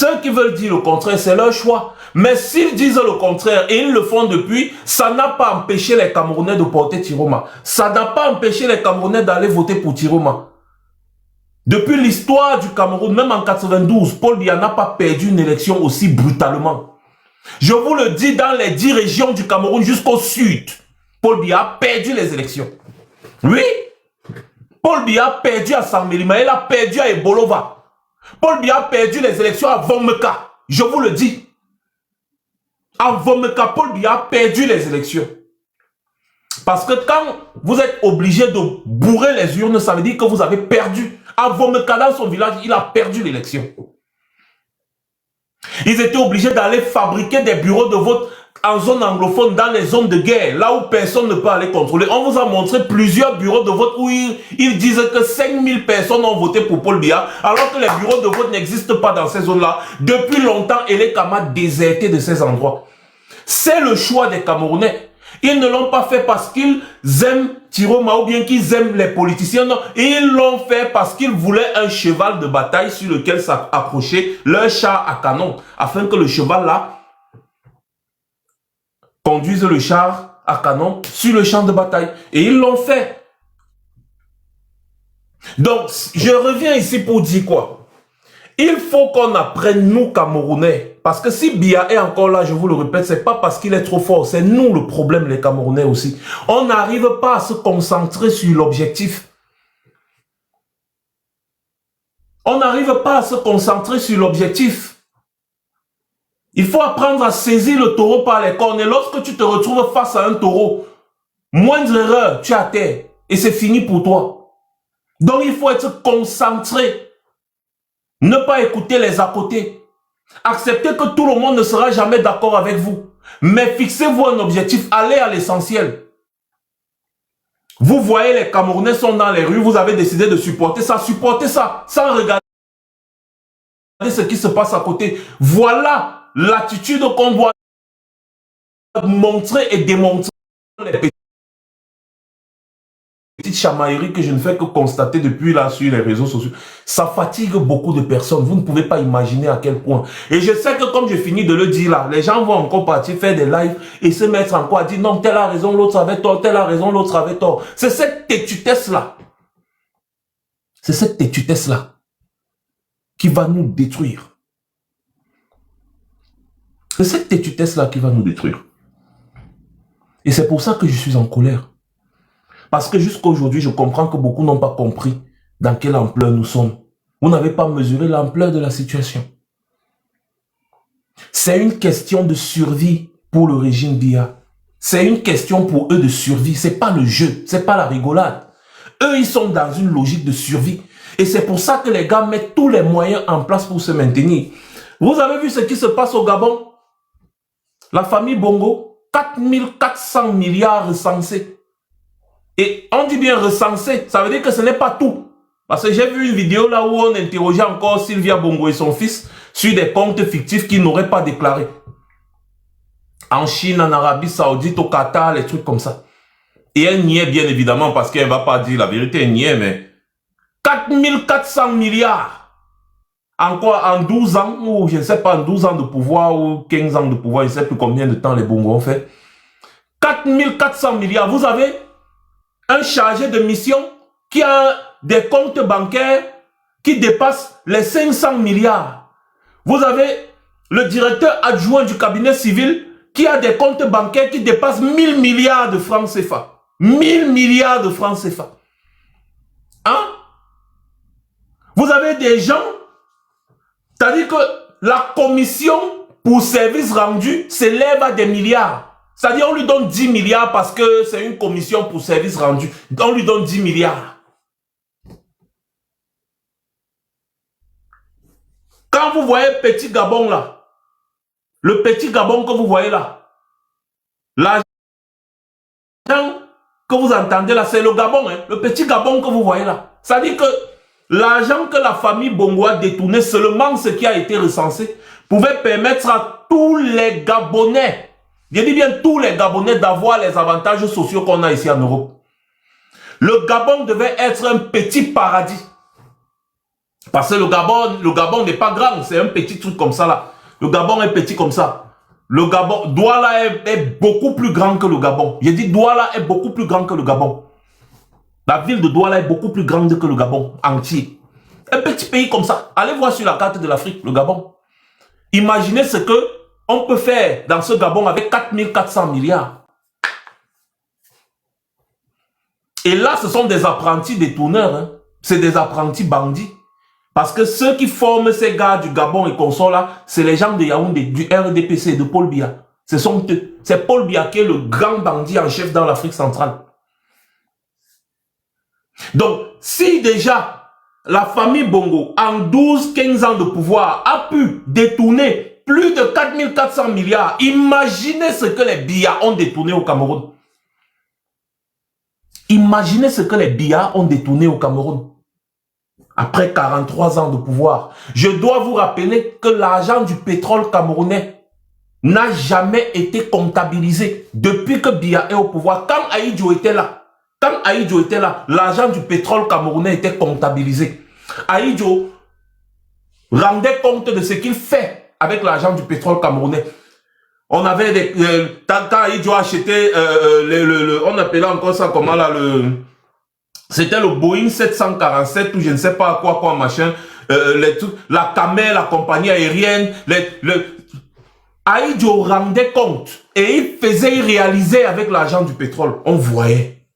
Ceux qui veulent dire le contraire, c'est leur choix. Mais s'ils disent le contraire, et ils le font depuis, ça n'a pas empêché les Camerounais de porter Tiroma. Ça n'a pas empêché les Camerounais d'aller voter pour Tiroma. Depuis l'histoire du Cameroun, même en 92, Paul Biya n'a pas perdu une élection aussi brutalement. Je vous le dis, dans les 10 régions du Cameroun jusqu'au sud, Paul Biya a perdu les élections. Oui, Paul Biya a perdu à Saint-Mélima, il a perdu à Ebolova. Paul Biya a perdu les élections à Vomeka. Je vous le dis. À Vomeka, Paul Biya a perdu les élections. Parce que quand vous êtes obligé de bourrer les urnes, ça veut dire que vous avez perdu. À Vomeka, dans son village, il a perdu l'élection. Ils étaient obligés d'aller fabriquer des bureaux de vote en zone anglophone, dans les zones de guerre, là où personne ne peut aller contrôler. On vous a montré plusieurs bureaux de vote où ils disent que 5000 personnes ont voté pour Paul Biya, alors que les bureaux de vote n'existent pas dans ces zones-là. Depuis longtemps, Elekama a déserté de ces endroits. C'est le choix des Camerounais. Ils ne l'ont pas fait parce qu'ils aiment Tiroma ou bien qu'ils aiment les politiciens. Non, ils l'ont fait parce qu'ils voulaient un cheval de bataille sur lequel s'accrocher leur char à canon, afin que le cheval là conduise le char à canon sur le champ de bataille. Et ils l'ont fait. Donc, je reviens ici pour dire quoi? Il faut qu'on apprenne, nous, Camerounais. Parce que si Biya est encore là, je vous le répète, c'est pas parce qu'il est trop fort. C'est nous le problème, les Camerounais aussi. On n'arrive pas à se concentrer sur l'objectif. On n'arrive pas à se concentrer sur l'objectif. Il faut apprendre à saisir le taureau par les cornes. Et lorsque tu te retrouves face à un taureau, moindre erreur, tu es à terre. Et c'est fini pour toi. Donc il faut être concentré. Ne pas écouter les à côté. Acceptez que tout le monde ne sera jamais d'accord avec vous. Mais fixez-vous un objectif. Allez à l'essentiel. Vous voyez, les Camerounais sont dans les rues. Vous avez décidé de supporter ça. Supportez ça. Sans regarder ce qui se passe à côté. Voilà l'attitude qu'on doit montrer et démontrer. Les petites chamailleries que je ne fais que constater depuis là sur les réseaux sociaux. Ça fatigue beaucoup de personnes. Vous ne pouvez pas imaginer à quel point. Et je sais que comme je finis de le dire là, les gens vont encore partir faire des lives et se mettre en quoi à dire non, tel a raison, l'autre avait tort, tel a raison, l'autre avait tort. C'est cette têtutesse là. C'est cette têtutesse là qui va nous détruire. C'est cette têtutesse-là qui va nous détruire. Et c'est pour ça que je suis en colère. Parce que jusqu'à aujourd'hui, je comprends que beaucoup n'ont pas compris dans quelle ampleur nous sommes. Vous n'avez pas mesuré l'ampleur de la situation. C'est une question de survie pour le régime Biya. C'est une question pour eux de survie. Ce n'est pas le jeu, ce n'est pas la rigolade. Eux, ils sont dans une logique de survie. Et c'est pour ça que les gars mettent tous les moyens en place pour se maintenir. Vous avez vu ce qui se passe au Gabon? La famille Bongo, 4400 milliards recensés. Et on dit bien recensés, ça veut dire que ce n'est pas tout. Parce que j'ai vu une vidéo là où on interrogeait encore Sylvia Bongo et son fils sur des comptes fictifs qu'ils n'auraient pas déclarés. En Chine, en Arabie Saoudite, au Qatar, les trucs comme ça. Et elle niait bien évidemment parce qu'elle ne va pas dire la vérité, elle niait, mais 4400 milliards. En quoi? En 12 ans, ou je ne sais pas, en 12 ans de pouvoir, ou 15 ans de pouvoir, je ne sais plus combien de temps les Bongo ont fait. 4400 milliards. Vous avez un chargé de mission qui a des comptes bancaires qui dépassent les 500 milliards. Vous avez le directeur adjoint du cabinet civil qui a des comptes bancaires qui dépassent 1000 milliards de francs CFA. 1000 milliards de francs CFA. Hein? Vous avez des gens, c'est-à-dire que la commission pour services rendus s'élève à des milliards. C'est-à-dire on lui donne 10 milliards parce que c'est une commission pour services rendus. On lui donne 10 milliards. Quand vous voyez Petit Gabon là, le Petit Gabon que vous voyez là, l'argent que vous entendez là, c'est le Gabon, hein, le Petit Gabon que vous voyez là. C'est-à-dire que l'argent que la famille Bongo a détourné, seulement ce qui a été recensé, pouvait permettre à tous les Gabonais, je dis bien tous les Gabonais, d'avoir les avantages sociaux qu'on a ici en Europe. Le Gabon devait être un petit paradis. Parce que le Gabon n'est pas grand, c'est un petit truc comme ça là. Le Gabon est petit comme ça. Le Gabon, Douala est beaucoup plus grand que le Gabon. J'ai dit Douala est beaucoup plus grand que le Gabon. La ville de Douala est beaucoup plus grande que le Gabon entier. Un petit pays comme ça. Allez voir sur la carte de l'Afrique, le Gabon. Imaginez ce que on peut faire dans ce Gabon avec 4400 milliards. Et là, ce sont des apprentis détourneurs. Hein. C'est des apprentis bandits. Parce que ceux qui forment ces gars du Gabon et consorts là, c'est les gens de Yaoundé, du RDPC, de Paul Biya. Ce sont eux. C'est Paul Biya qui est le grand bandit en chef dans l'Afrique centrale. Donc, si déjà la famille Bongo, en 12-15 ans de pouvoir, a pu détourner plus de 4400 milliards, imaginez ce que les Biya ont détourné au Cameroun. Imaginez ce que les Biya ont détourné au Cameroun. Après 43 ans de pouvoir, je dois vous rappeler que l'argent du pétrole camerounais n'a jamais été comptabilisé depuis que Biya est au pouvoir. Quand Ahidjo était là, l'argent du pétrole camerounais était comptabilisé. Ahidjo rendait compte de ce qu'il fait avec l'argent du pétrole camerounais. On avait des... quand Ahidjo achetait, on appelait encore ça comment là, c'était le Boeing 747 ou je ne sais pas quoi machin, la Camer, la compagnie aérienne, Ahidjo rendait compte et il réalisait avec l'argent du pétrole. On voyait.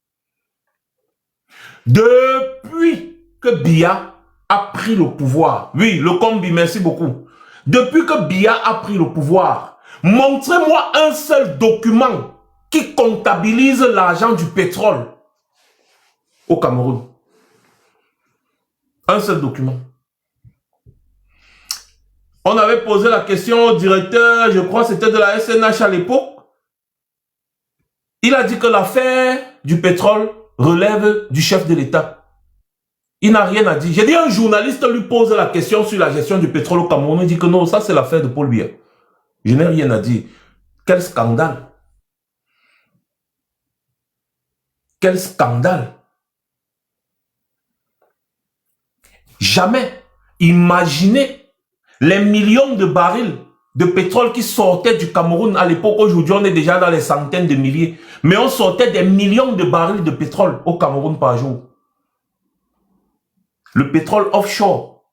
Depuis que Biya a pris le pouvoir, oui, le combi, merci beaucoup. Depuis que Biya a pris le pouvoir, montrez-moi un seul document qui comptabilise l'argent du pétrole au Cameroun. Un seul document. On avait posé la question au directeur, je crois que c'était de la SNH à l'époque. Il a dit que l'affaire du pétrole relève du chef de l'État. Il n'a rien à dire. J'ai dit, un journaliste lui pose la question sur la gestion du pétrole au Cameroun. Il dit que non, ça c'est l'affaire de Paul Biya. Je n'ai rien à dire. Quel scandale. Quel scandale. Jamais imaginez les millions de barils de pétrole qui sortaient du Cameroun à l'époque. Aujourd'hui, on est déjà dans les centaines de milliers. Mais on sortait des millions de barils de pétrole au Cameroun par jour. Le pétrole offshore.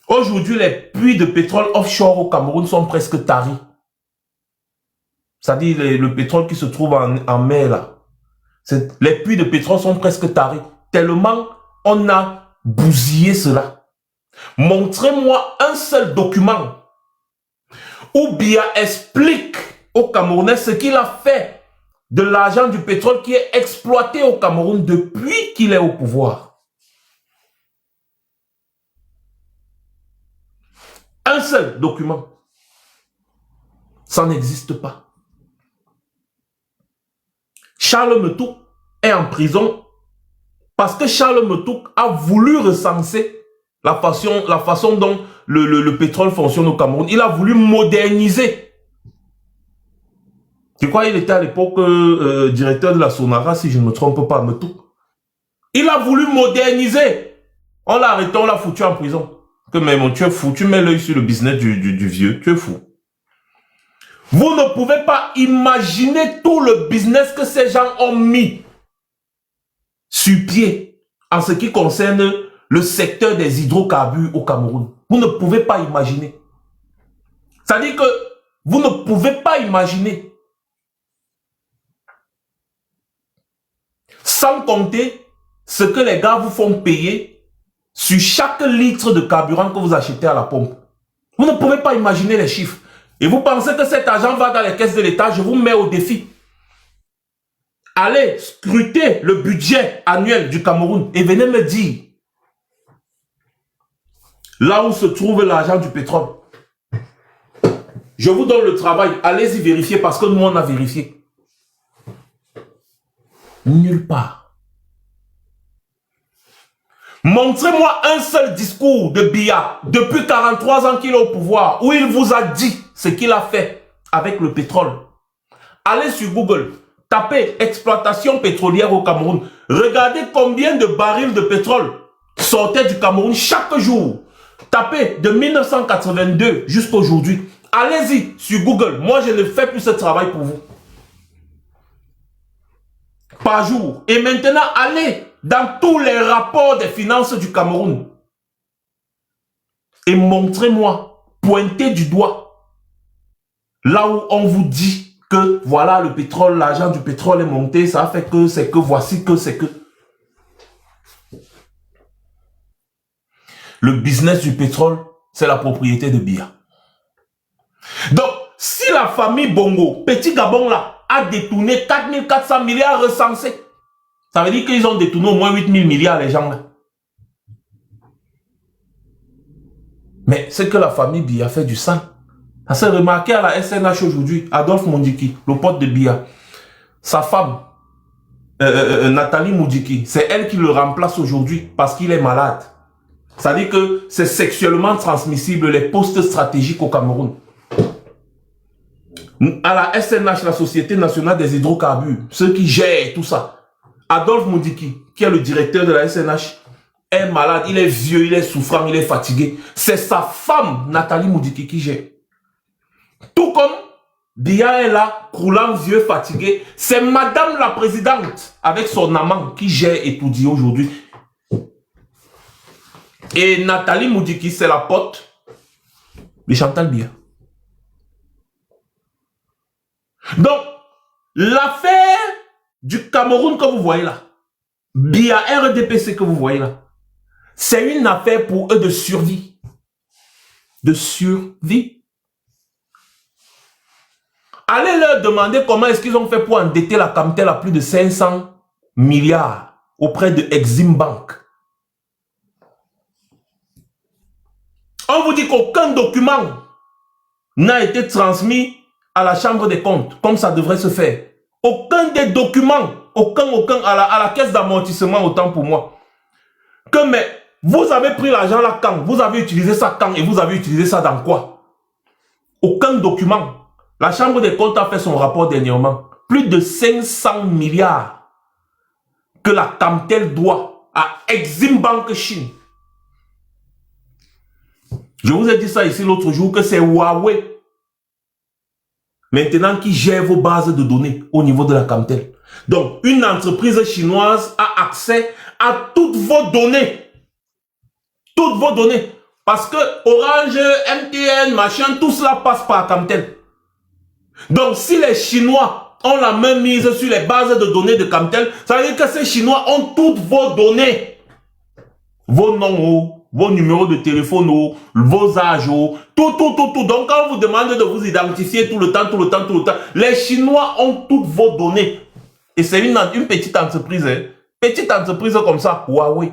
Aujourd'hui, les puits de pétrole offshore au Cameroun sont presque taris. C'est-à-dire le pétrole qui se trouve en mer là. Les puits de pétrole sont presque taris. Tellement on a bousillé cela. Montrez-moi un seul document où Biya explique aux Camerounais ce qu'il a fait de l'argent du pétrole qui est exploité au Cameroun depuis qu'il est au pouvoir. Un seul document. Ça n'existe pas. Charles Metouk est en prison parce que Charles Metouk a voulu recenser la façon dont le pétrole fonctionne au Cameroun. Il a voulu moderniser. Tu crois qu'il était à l'époque directeur de la Sonara, si je ne me trompe pas, Metouk. Il a voulu moderniser. On l'a arrêté, on l'a foutu en prison. Que mais mon, tu es fou, tu mets l'œil sur le business du vieux, tu es fou. Vous ne pouvez pas imaginer tout le business que ces gens ont mis sur pied en ce qui concerne le secteur des hydrocarbures au Cameroun. Vous ne pouvez pas imaginer. C'est-à-dire que vous ne pouvez pas imaginer. Sans compter ce que les gars vous font payer sur chaque litre de carburant que vous achetez à la pompe. Vous ne pouvez pas imaginer les chiffres. Et vous pensez que cet argent va dans les caisses de l'État, je vous mets au défi. Allez scruter le budget annuel du Cameroun et venez me dire là où se trouve l'argent du pétrole. Je vous donne le travail, allez-y vérifier parce que nous on a vérifié. Nulle part. Montrez-moi un seul discours de Biya depuis 43 ans qu'il est au pouvoir où il vous a dit ce qu'il a fait avec le pétrole. Allez sur Google, tapez exploitation pétrolière au Cameroun. Regardez combien de barils de pétrole sortait du Cameroun chaque jour. Tapez de 1982 jusqu'à aujourd'hui. Allez-y sur Google. Moi, je ne fais plus ce travail pour vous. Par jour. Et maintenant, allez dans tous les rapports des finances du Cameroun. Et montrez-moi, pointez du doigt, là où on vous dit que voilà le pétrole, l'argent du pétrole est monté, ça fait que, c'est que, voici que, c'est que. Le business du pétrole, c'est la propriété de Biya. Donc, si la famille Bongo, Petit Gabon là, a détourné 4400 milliards recensés, ça veut dire qu'ils ont détourné au moins 8000 milliards les gens là. Mais c'est que la famille Biya fait du sang. Ça s'est remarqué à la SNH aujourd'hui, Adolphe Mondiki, le pote de Biya. Sa femme, Nathalie Moudjiki, c'est elle qui le remplace aujourd'hui parce qu'il est malade. Ça veut dire que c'est sexuellement transmissible les postes stratégiques au Cameroun. À la SNH, la Société Nationale des Hydrocarbures, ceux qui gèrent tout ça, Adolphe Moudjiki, qui est le directeur de la SNH, est malade, il est vieux, il est souffrant, il est fatigué. C'est sa femme, Nathalie Moudjiki, qui gère. Tout comme Biya est là, croulant, vieux, fatigué. C'est madame la présidente, avec son amant, qui gère et tout dit aujourd'hui. Et Nathalie Moudjiki, c'est la pote de Chantal Biya. Donc, l'affaire du Cameroun que vous voyez là, Biya RDPC que vous voyez là, c'est une affaire pour eux de survie. De survie. Allez leur demander comment est-ce qu'ils ont fait pour endetter la Camtel à plus de 500 milliards auprès de Exim Bank. On vous dit qu'aucun document n'a été transmis à la Chambre des comptes, comme ça devrait se faire. Aucun des documents, aucun à la caisse d'amortissement, autant pour moi. Que mais, vous avez pris l'argent là quand? Vous avez utilisé ça quand? Et vous avez utilisé ça dans quoi? Aucun document. La Chambre des comptes a fait son rapport dernièrement. Plus de 500 milliards que la Camtel doit à Exim Bank Chine. Je vous ai dit ça ici l'autre jour que c'est Huawei maintenant qui gère vos bases de données au niveau de la Camtel. Donc, une entreprise chinoise a accès à toutes vos données. Toutes vos données. Parce que Orange, MTN, machin, tout cela passe par Camtel. Donc, si les Chinois ont la main mise sur les bases de données de Camtel, ça veut dire que ces Chinois ont toutes vos données. Vos noms, vos numéros de téléphone, vos âges, tout. Donc, quand on vous demande de vous identifier tout le temps, les Chinois ont toutes vos données. Et c'est une petite entreprise, hein. Petite entreprise comme ça, Huawei.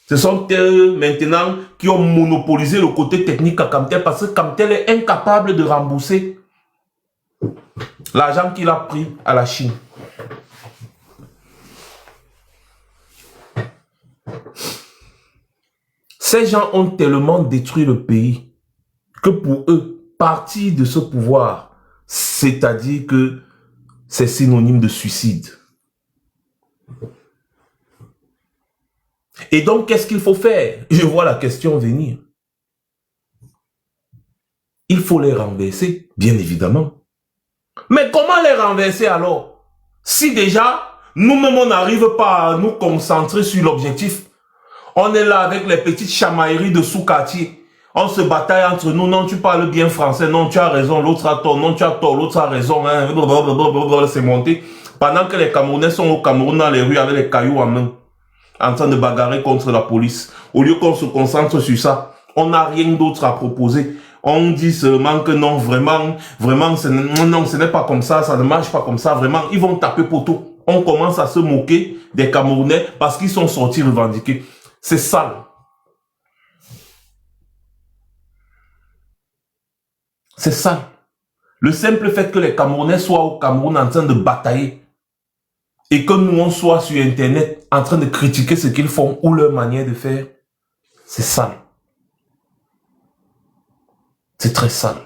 Ce sont eux maintenant qui ont monopolisé le côté technique à Camtel parce que Camtel est incapable de rembourser l'argent qu'il a pris à la Chine. Ces gens ont tellement détruit le pays que pour eux, partir de ce pouvoir, c'est-à-dire que c'est synonyme de suicide. Et donc, qu'est-ce qu'il faut faire? Je vois la question venir. Il faut les renverser, bien évidemment. Mais comment les renverser alors? Si déjà, nous-mêmes, on n'arrive pas à nous concentrer sur l'objectif. On est là avec les petites chamailleries de sous-quartier. On se bataille entre nous. Non, tu parles bien français. Non, tu as raison. L'autre a tort. Non, tu as tort. L'autre a raison. Hein. C'est monté. Pendant que les Camerounais sont au Cameroun dans les rues avec les cailloux en main, en train de bagarrer contre la police. Au lieu qu'on se concentre sur ça, on n'a rien d'autre à proposer. On dit seulement que non, vraiment, non, ce n'est pas comme ça. Ça ne marche pas comme ça. Vraiment, ils vont taper poteau. On commence à se moquer des Camerounais parce qu'ils sont sortis revendiquer. C'est sale. C'est sale. Le simple fait que les Camerounais soient au Cameroun en train de batailler et que nous, on soit sur Internet en train de critiquer ce qu'ils font ou leur manière de faire, c'est sale. C'est très sale.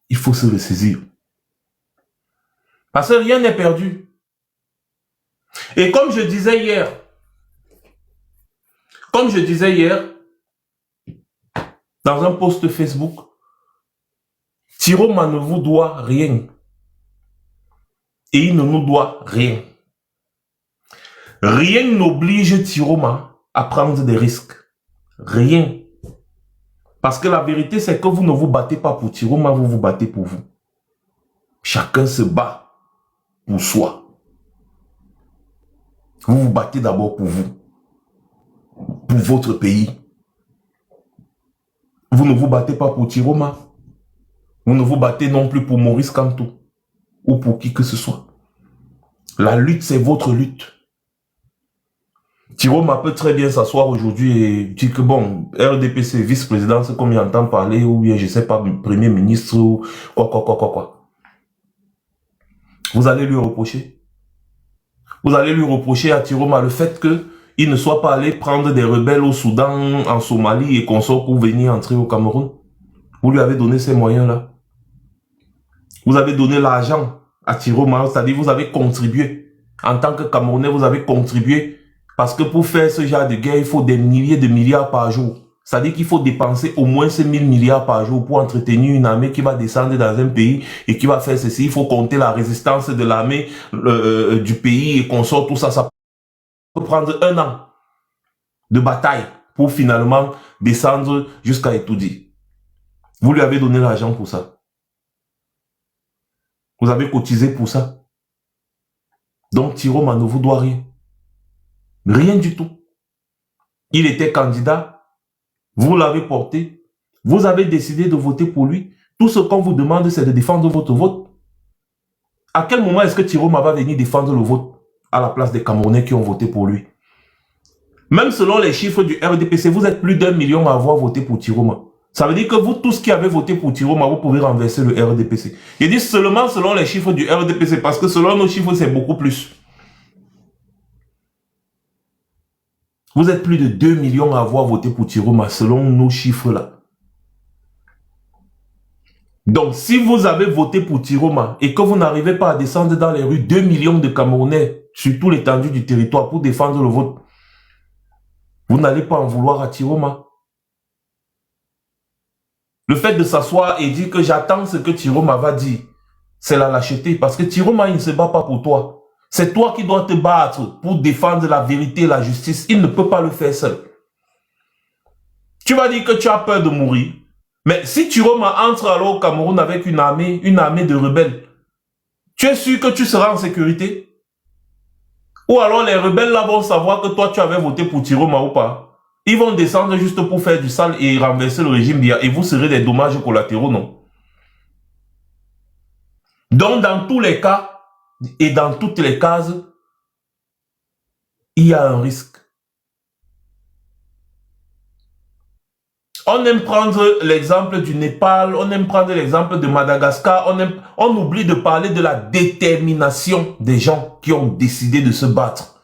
Il faut se ressaisir. Parce que rien n'est perdu. Et comme je disais hier, dans un post Facebook, Tiroma ne vous doit rien. Et il ne nous doit rien. Rien n'oblige Tiroma à prendre des risques. Rien. Parce que la vérité, c'est que vous ne vous battez pas pour Tiroma, vous vous battez pour vous. Chacun se bat pour soi. Vous vous battez d'abord pour vous. Pour votre pays. Vous ne vous battez pas pour Tiroma. Vous ne vous battez non plus pour Maurice Kamto. Ou pour qui que ce soit. La lutte, c'est votre lutte. Tiroma peut très bien s'asseoir aujourd'hui et dire que bon, RDPC, vice-président, c'est comme il entend parler, ou bien je sais pas, premier ministre, ou quoi. Vous allez lui reprocher. Vous allez lui reprocher à Tiroma le fait qu'il ne soit pas allé prendre des rebelles au Soudan, en Somalie et consorts pour venir entrer au Cameroun. Vous lui avez donné ces moyens-là. Vous avez donné l'argent à Tiroma, c'est-à-dire vous avez contribué. En tant que Camerounais, vous avez contribué. Parce que pour faire ce genre de guerre, il faut des milliers de milliards par jour. C'est-à-dire qu'il faut dépenser au moins ces 1000 milliards par jour pour entretenir une armée qui va descendre dans un pays et qui va faire ceci. Il faut compter la résistance de l'armée du pays et consorts, tout ça. Ça peut prendre 1 an de bataille pour finalement descendre jusqu'à Etoudi. Vous lui avez donné l'argent pour ça. Vous avez cotisé pour ça. Donc Tiroma ne vous doit rien. Rien du tout. Il était candidat. Vous l'avez porté. Vous avez décidé de voter pour lui. Tout ce qu'on vous demande, c'est de défendre votre vote. À quel moment est-ce que Tiroma va venir défendre le vote à la place des Camerounais qui ont voté pour lui? Même selon les chiffres du RDPC, vous êtes plus d'1 million à avoir voté pour Tiroma. Ça veut dire que vous tous qui avez voté pour Tiroma, vous pouvez renverser le RDPC. Je dis seulement selon les chiffres du RDPC, parce que selon nos chiffres, c'est beaucoup plus. Vous êtes plus de 2 millions à avoir voté pour Tiroma, selon nos chiffres-là. Donc, si vous avez voté pour Tiroma et que vous n'arrivez pas à descendre dans les rues 2 millions de Camerounais sur tout l'étendue du territoire pour défendre le vote, vous n'allez pas en vouloir à Tiroma. Le fait de s'asseoir et dire que j'attends ce que Tiroma va dire, c'est la lâcheté. Parce que Tiroma, il ne se bat pas pour toi. C'est toi qui dois te battre pour défendre la vérité et la justice. Il ne peut pas le faire seul. Tu vas dire que tu as peur de mourir. Mais si Tiroma entre alors au Cameroun avec une armée de rebelles, tu es sûr que tu seras en sécurité? Ou alors les rebelles là vont savoir que toi tu avais voté pour Tiroma ou pas? Ils vont descendre juste pour faire du sale et renverser le régime d'IA. Et vous serez des dommages collatéraux, non? Donc dans tous les cas, et dans toutes les cases, il y a un risque. On aime prendre l'exemple du Népal, on aime prendre l'exemple de Madagascar, on oublie de parler de la détermination des gens qui ont décidé de se battre.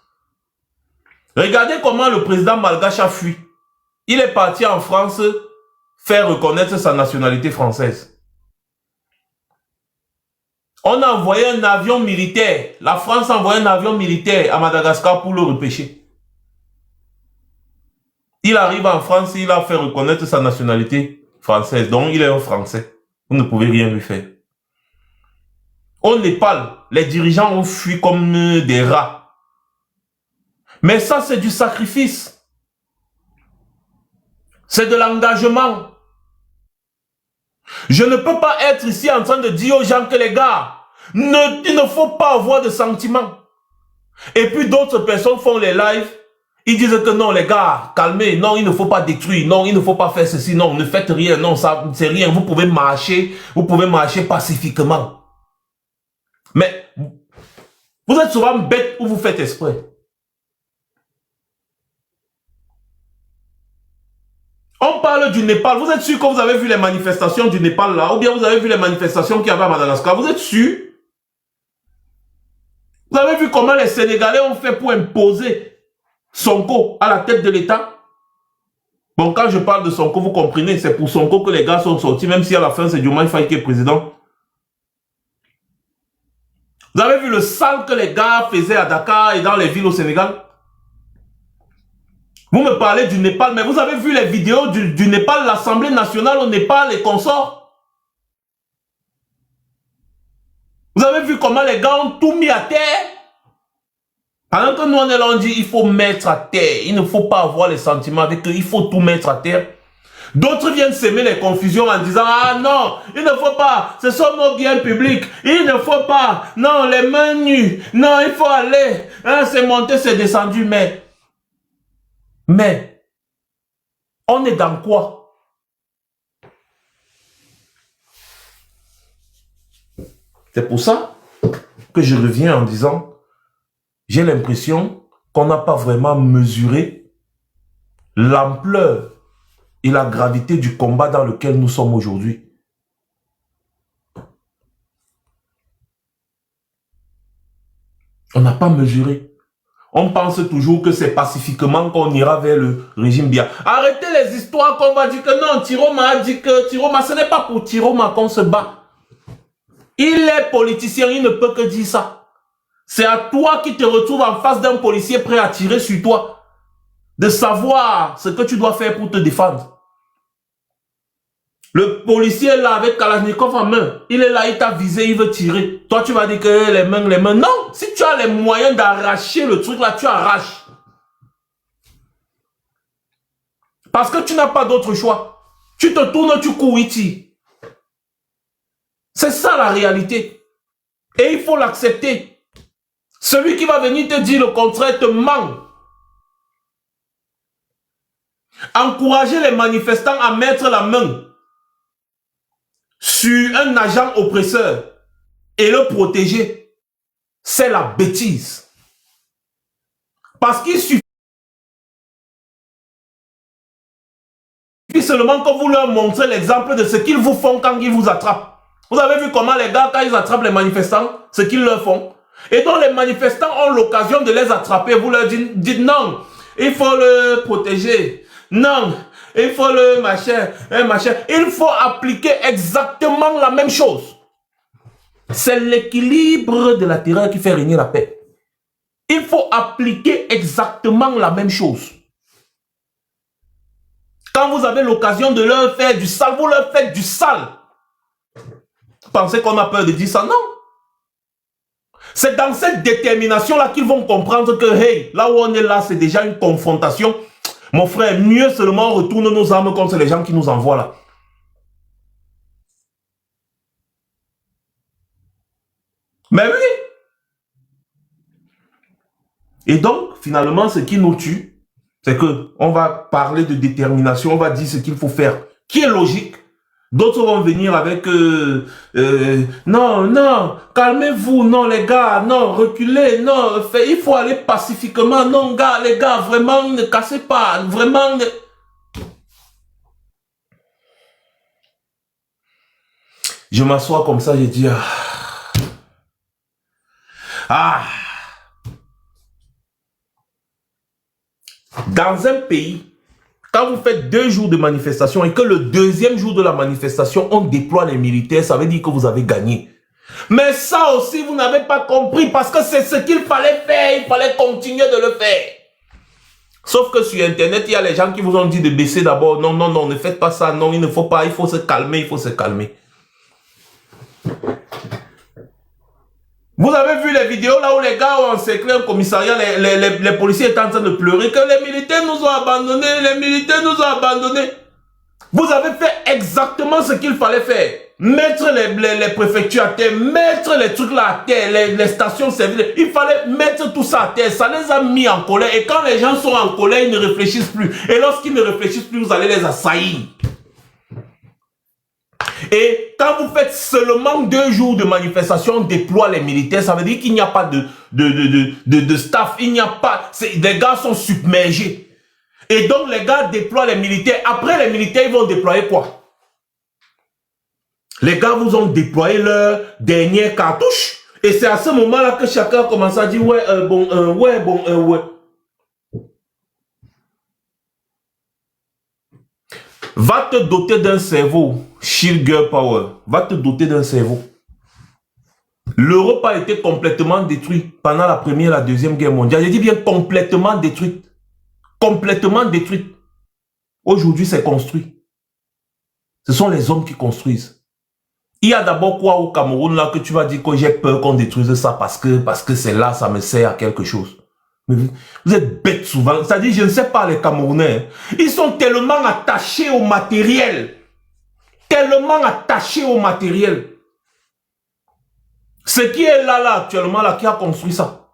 Regardez comment le président malgache a fui. Il est parti en France faire reconnaître sa nationalité française. On a envoyé un avion militaire. La France a envoyé un avion militaire à Madagascar pour le repêcher. Il arrive en France, il a fait reconnaître sa nationalité française. Donc, il est un Français. Vous ne pouvez rien lui faire. Au Népal, les dirigeants ont fui comme des rats. Mais ça, c'est du sacrifice. C'est de l'engagement. Je ne peux pas être ici en train de dire aux gens que les gars, il ne faut pas avoir de sentiments. Et puis d'autres personnes font les lives, ils disent que non les gars, calmez, non il ne faut pas détruire, non il ne faut pas faire ceci, non ne faites rien, non ça c'est rien, vous pouvez marcher pacifiquement. Mais vous êtes souvent bête ou vous faites exprès. On parle du Népal. Vous êtes sûr que vous avez vu les manifestations du Népal là? Ou bien vous avez vu les manifestations qu'il y avait à Madagascar? Vous êtes sûr? Vous avez vu comment les Sénégalais ont fait pour imposer Sonko à la tête de l'État? Bon, quand je parle de Sonko, vous comprenez, c'est pour Sonko que les gars sont sortis, même si à la fin c'est Diomaye Faye qui est président. Vous avez vu le sale que les gars faisaient à Dakar et dans les villes au Sénégal? Vous me parlez du Népal, mais vous avez vu les vidéos du Népal, l'Assemblée nationale au Népal, les consorts? Vous avez vu comment les gars ont tout mis à terre? Pendant que nous on est là, on dit il faut mettre à terre. Il ne faut pas avoir les sentiments avec eux, il faut tout mettre à terre. D'autres viennent s'aimer les confusions en disant ah non, il ne faut pas, ce sont nos biens publics, il ne faut pas, non, les mains nues, non, il faut aller, hein, c'est monté, c'est descendu, mais on est dans quoi? C'est pour ça que je reviens en disant, j'ai l'impression qu'on n'a pas vraiment mesuré l'ampleur et la gravité du combat dans lequel nous sommes aujourd'hui. On n'a pas mesuré. On pense toujours que c'est pacifiquement qu'on ira vers le régime Biya. Arrêtez les histoires qu'on va dire que non, Tiroma a dit que Tiroma, ce n'est pas pour Tiroma qu'on se bat. Il est politicien, il ne peut que dire ça. C'est à toi qui te retrouves en face d'un policier prêt à tirer sur toi, de savoir ce que tu dois faire pour te défendre. Le policier est là avec Kalachnikov en main. Il est là, il t'a visé, il veut tirer. Toi, tu vas dire que les mains, les mains. Non, si tu as les moyens d'arracher le truc là, tu arraches. Parce que tu n'as pas d'autre choix. Tu te tournes, tu cours, il tire. C'est ça la réalité. Et il faut l'accepter. Celui qui va venir te dire le contraire te ment. Encourager les manifestants à mettre la main sur un agent oppresseur et le protéger, c'est la bêtise. Parce qu'il suffit seulement que vous leur montrez l'exemple de ce qu'ils vous font quand ils vous attrapent. Vous avez vu comment les gars, quand ils attrapent les manifestants, ce qu'ils leur font. Et donc les manifestants ont l'occasion de les attraper. Vous leur dites non, il faut le protéger. Non, il faut le machin, machin. Il faut appliquer exactement la même chose. C'est l'équilibre de la terreur qui fait régner la paix. Il faut appliquer exactement la même chose. Quand vous avez l'occasion de leur faire du sale, vous leur faites du sale. Vous pensez qu'on a peur de dire ça? Non. C'est dans cette détermination-là qu'ils vont comprendre que, hey, là où on est là, c'est déjà une confrontation. Mon frère, mieux seulement on retourne nos armes contre les gens qui nous envoient là. Mais oui. Et donc, finalement, ce qui nous tue, c'est qu'on va parler de détermination, on va dire ce qu'il faut faire, qui est logique. D'autres vont venir avec non, non, calmez-vous, non les gars, non, reculez, non, il faut aller pacifiquement, non gars, les gars, vraiment ne cassez pas, vraiment ne... Je m'assois comme ça, je dis dans un pays, quand vous faites 2 jours de manifestation et que le 2e jour de la manifestation, on déploie les militaires, ça veut dire que vous avez gagné. Mais ça aussi, vous n'avez pas compris parce que c'est ce qu'il fallait faire. Il fallait continuer de le faire. Sauf que sur Internet, il y a les gens qui vous ont dit de baisser d'abord. Non, non, non, ne faites pas ça. Non, il ne faut pas. Il faut se calmer, il faut se calmer. Vous avez vu les vidéos là où les gars ont encerclé un commissariat, les policiers étaient en train de pleurer que les militaires nous ont abandonnés, les militaires nous ont abandonnés. Vous avez fait exactement ce qu'il fallait faire. Mettre les préfectures à terre, mettre les trucs là à terre, les stations services. Il fallait mettre tout ça à terre. Ça les a mis en colère. Et quand les gens sont en colère, ils ne réfléchissent plus. Et lorsqu'ils ne réfléchissent plus, vous allez les assaillir. Et quand vous faites seulement 2 jours de manifestation, on déploie les militaires, ça veut dire qu'il n'y a pas de staff, il n'y a pas, les gars sont submergés. Et donc les gars déploient les militaires. Après les militaires, ils vont déployer quoi? Les gars vous ont déployé leur dernière cartouche. Et c'est à ce moment-là que chacun commence à dire ouais, ouais. Va te doter d'un cerveau, Shield Girl Power. Va te doter d'un cerveau. L'Europe a été complètement détruite pendant la première et la deuxième guerre mondiale. Je dis bien complètement détruite. Complètement détruite. Aujourd'hui, c'est construit. Ce sont les hommes qui construisent. Il y a d'abord quoi au Cameroun là que tu vas dire que j'ai peur qu'on détruise ça parce que c'est là, ça me sert à quelque chose. Mais vous êtes bêtes souvent. C'est-à-dire, je ne sais pas les Camerounais. Ils sont tellement attachés au matériel. Tellement attachés au matériel. Ce qui est là actuellement, là, qui a construit ça.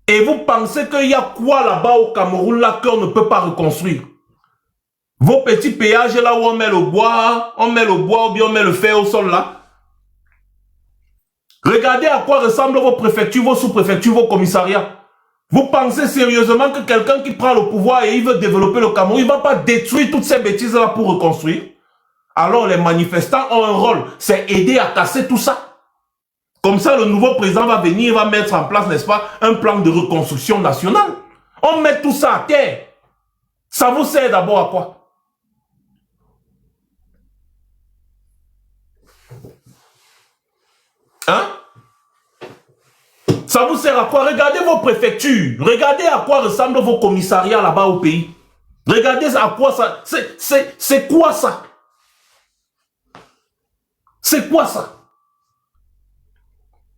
Et vous pensez qu'il y a quoi là-bas au Cameroun là qu'on ne peut pas reconstruire? Vos petits péages là où on met le bois, ou bien on met le fer au sol là. Regardez à quoi ressemblent vos préfectures, vos sous-préfectures, vos commissariats. Vous pensez sérieusement que quelqu'un qui prend le pouvoir et il veut développer le Cameroun, il ne va pas détruire toutes ces bêtises là pour reconstruire? Alors les manifestants ont un rôle, c'est aider à casser tout ça. Comme ça, le nouveau président va venir, il va mettre en place, n'est-ce pas, un plan de reconstruction nationale. On met tout ça à terre. Ça vous sert d'abord à quoi? Hein? Ça vous sert à quoi? Regardez vos préfectures. Regardez à quoi ressemblent vos commissariats là-bas au pays. Regardez à quoi ça... C'est quoi ça? C'est quoi ça?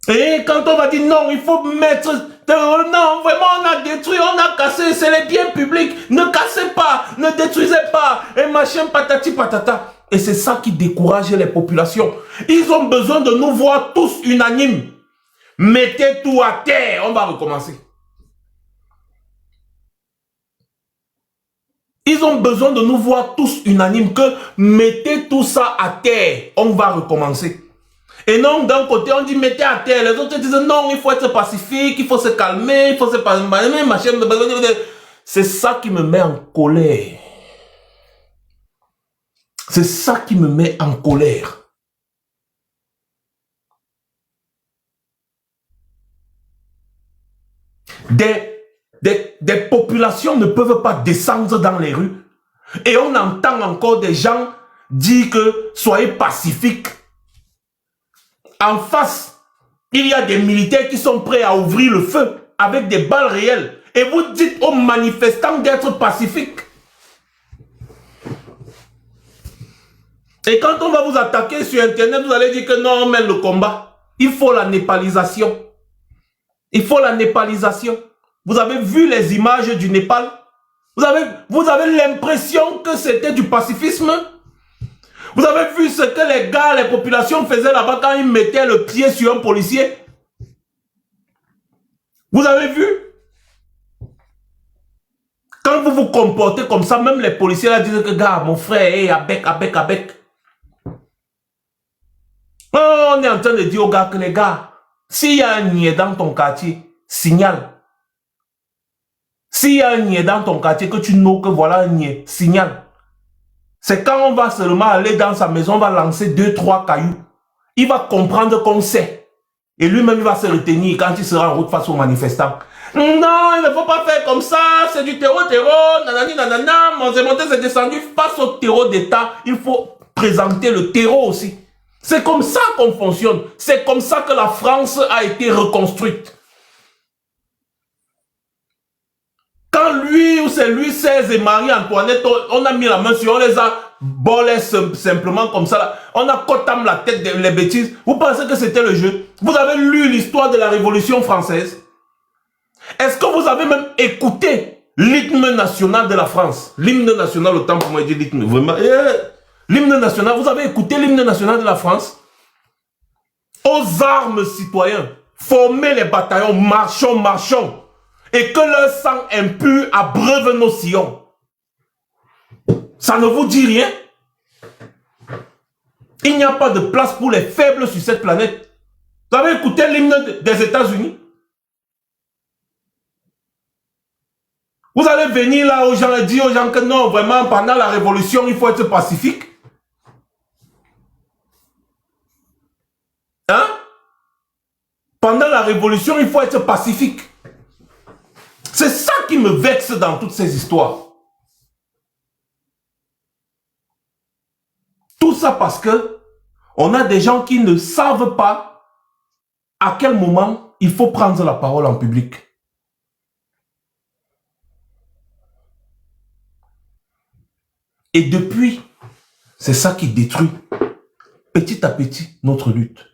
Et quand on va dire non, il faut mettre... Non, vraiment, on a détruit, on a cassé, c'est les biens publics. Ne cassez pas, ne détruisez pas. Et machin, patati patata. Et c'est ça qui décourage les populations. Ils ont besoin de nous voir tous unanimes. Mettez tout à terre, on va recommencer. Ils ont besoin de nous voir tous unanimes, que mettez tout ça à terre, on va recommencer. Et non, d'un côté, on dit mettez à terre. Les autres disent non, il faut être pacifique, il faut se calmer, il faut se machin. C'est ça qui me met en colère. C'est ça qui me met en colère. Des populations ne peuvent pas descendre dans les rues. Et on entend encore des gens dire que soyez pacifiques. En face, il y a des militaires qui sont prêts à ouvrir le feu avec des balles réelles. Et vous dites aux manifestants d'être pacifiques. Et quand on va vous attaquer sur Internet, vous allez dire que non, on mène le combat. Il faut la népalisation. Il faut la népalisation. Vous avez vu les images du Népal? Vous avez l'impression que c'était du pacifisme? Vous avez vu ce que les gars, les populations faisaient là-bas quand ils mettaient le pied sur un policier? Vous avez vu? Quand vous vous comportez comme ça, même les policiers là disent que gars, mon frère, hey, avec. Oh, on est en train de dire aux gars que les gars, s'il y a un niais dans ton quartier, signale. S'il y a un niais dans ton quartier, que tu know que voilà un niais, signale. C'est quand on va seulement aller dans sa maison, on va lancer 2-3 cailloux. Il va comprendre qu'on sait. Et lui-même, il va se retenir quand il sera en route face aux manifestants. Non, il ne faut pas faire comme ça, c'est du terreau, nanani, nanana, mon monté, c'est descendu. Face au terreau d'État, il faut présenter le terreau aussi. C'est comme ça qu'on fonctionne. C'est comme ça que la France a été reconstruite. Quand lui ou c'est Louis XVI et Marie-Antoinette, on a mis la main sur, on les a bolés simplement comme ça. Là. On a cotam la tête des bêtises. Vous pensez que c'était le jeu? Vous avez lu l'histoire de la Révolution française? Est-ce que vous avez même écouté l'hymne national de la France? L'hymne national, autant pour moi dire l'hymne, vraiment. L'hymne national, vous avez écouté l'hymne national de la France? Aux armes, citoyens, formez les bataillons, marchons. Et que leur sang impur abreuve nos sillons. Ça ne vous dit rien? Il n'y a pas de place pour les faibles sur cette planète. Vous avez écouté l'hymne des États-Unis? Vous allez venir là aux gens et dire aux gens que non, vraiment, pendant la révolution, il faut être pacifique. Hein? Pendant la révolution, il faut être pacifique. C'est ça qui me vexe dans toutes ces histoires. Tout ça parce que on a des gens qui ne savent pas à quel moment il faut prendre la parole en public. Et depuis, c'est ça qui détruit petit à petit notre lutte.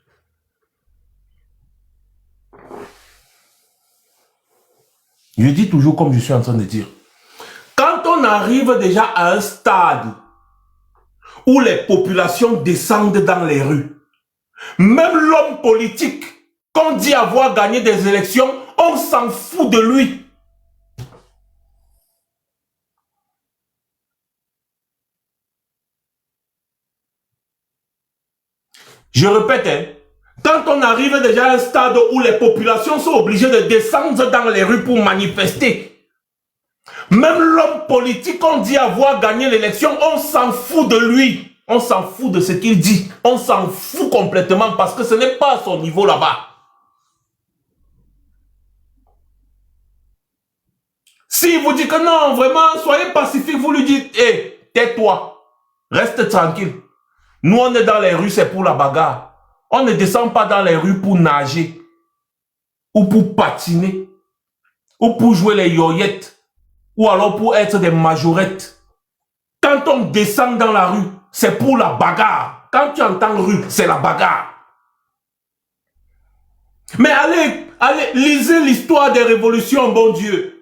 Je dis toujours comme je suis en train de dire. Quand on arrive déjà à un stade où les populations descendent dans les rues, même l'homme politique qu'on dit avoir gagné des élections, on s'en fout de lui. Je répète, hein, quand on arrive déjà à un stade où les populations sont obligées de descendre dans les rues pour manifester, même l'homme politique qu'on dit avoir gagné l'élection, on s'en fout de lui. On s'en fout de ce qu'il dit. On s'en fout complètement parce que ce n'est pas à son niveau là-bas. S'il vous dit que non, vraiment, soyez pacifique, vous lui dites, hé, tais-toi, reste tranquille. Nous, on est dans les rues, c'est pour la bagarre. On ne descend pas dans les rues pour nager, ou pour patiner, ou pour jouer les yoyettes, ou alors pour être des majorettes. Quand on descend dans la rue, c'est pour la bagarre. Quand tu entends rue, c'est la bagarre. Mais allez, lisez l'histoire des révolutions, bon Dieu.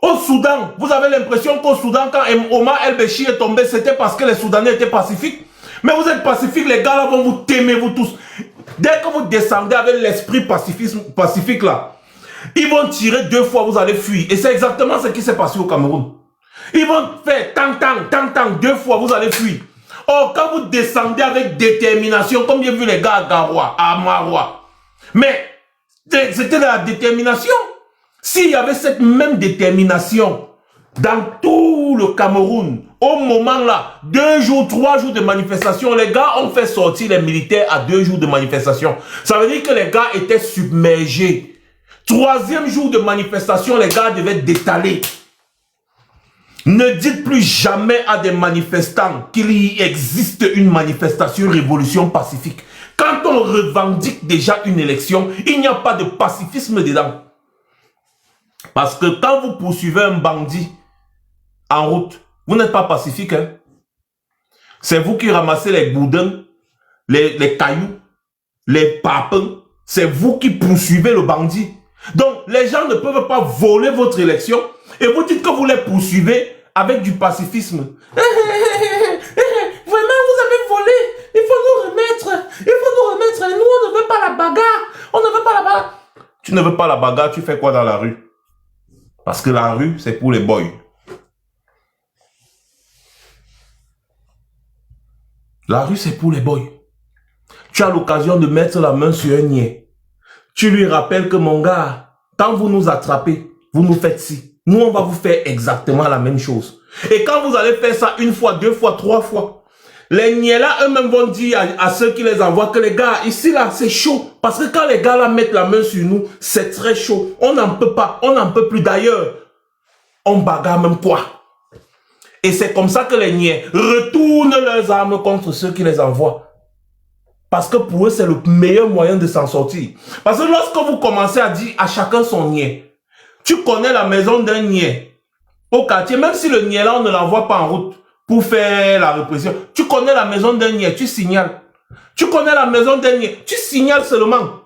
Au Soudan, vous avez l'impression qu'au Soudan, quand Omar el-Béchir est tombé, c'était parce que les Soudanais étaient pacifiques. Mais vous êtes pacifiques, les gars là vont vous t'aimer, vous tous. Dès que vous descendez avec l'esprit pacifique là, ils vont tirer 2 fois, vous allez fuir. Et c'est exactement ce qui s'est passé au Cameroun. Ils vont faire tang, 2 fois, vous allez fuir. Or, quand vous descendez avec détermination, comme j'ai vu les gars à Garoua, à Maroua, mais c'était de la détermination. S'il y avait cette même détermination dans tout le Cameroun, au moment là, 2 jours, 3 jours de manifestation, les gars ont fait sortir les militaires à 2 jours de manifestation. Ça veut dire que les gars étaient submergés. 3e jour de manifestation, les gars devaient détaler. Ne dites plus jamais à des manifestants qu'il y existe une manifestation révolution pacifique. Quand on revendique déjà une élection, il n'y a pas de pacifisme dedans. Parce que quand vous poursuivez un bandit en route, vous n'êtes pas pacifique. Hein? C'est vous qui ramassez les boudins, les cailloux, les papins. C'est vous qui poursuivez le bandit. Donc, les gens ne peuvent pas voler votre élection et vous dites que vous les poursuivez avec du pacifisme. Vraiment, vous avez volé. Il faut nous remettre. Il faut nous remettre. Nous, on ne veut pas la bagarre. On ne veut pas la bagarre. Tu ne veux pas la bagarre, tu fais quoi dans la rue? Parce que la rue, c'est pour les boys. La rue, c'est pour les boys. Tu as l'occasion de mettre la main sur un niais. Tu lui rappelles que mon gars, quand vous nous attrapez, vous nous faites ci. Nous, on va vous faire exactement la même chose. Et quand vous allez faire ça 1 fois, 2 fois, 3 fois, les niais là, eux-mêmes vont dire à ceux qui les envoient que les gars, ici là, c'est chaud. Parce que quand les gars là mettent la main sur nous, c'est très chaud. On n'en peut pas, on n'en peut plus d'ailleurs. On bagarre même quoi. Et c'est comme ça que les niais retournent leurs armes contre ceux qui les envoient. Parce que pour eux, c'est le meilleur moyen de s'en sortir. Parce que lorsque vous commencez à dire à chacun son niais, tu connais la maison d'un niais au quartier, même si le niais là, on ne l'envoie pas en route pour faire la répression. Tu connais la maison d'un niais, tu signales. Tu connais la maison d'un niais, tu signales seulement.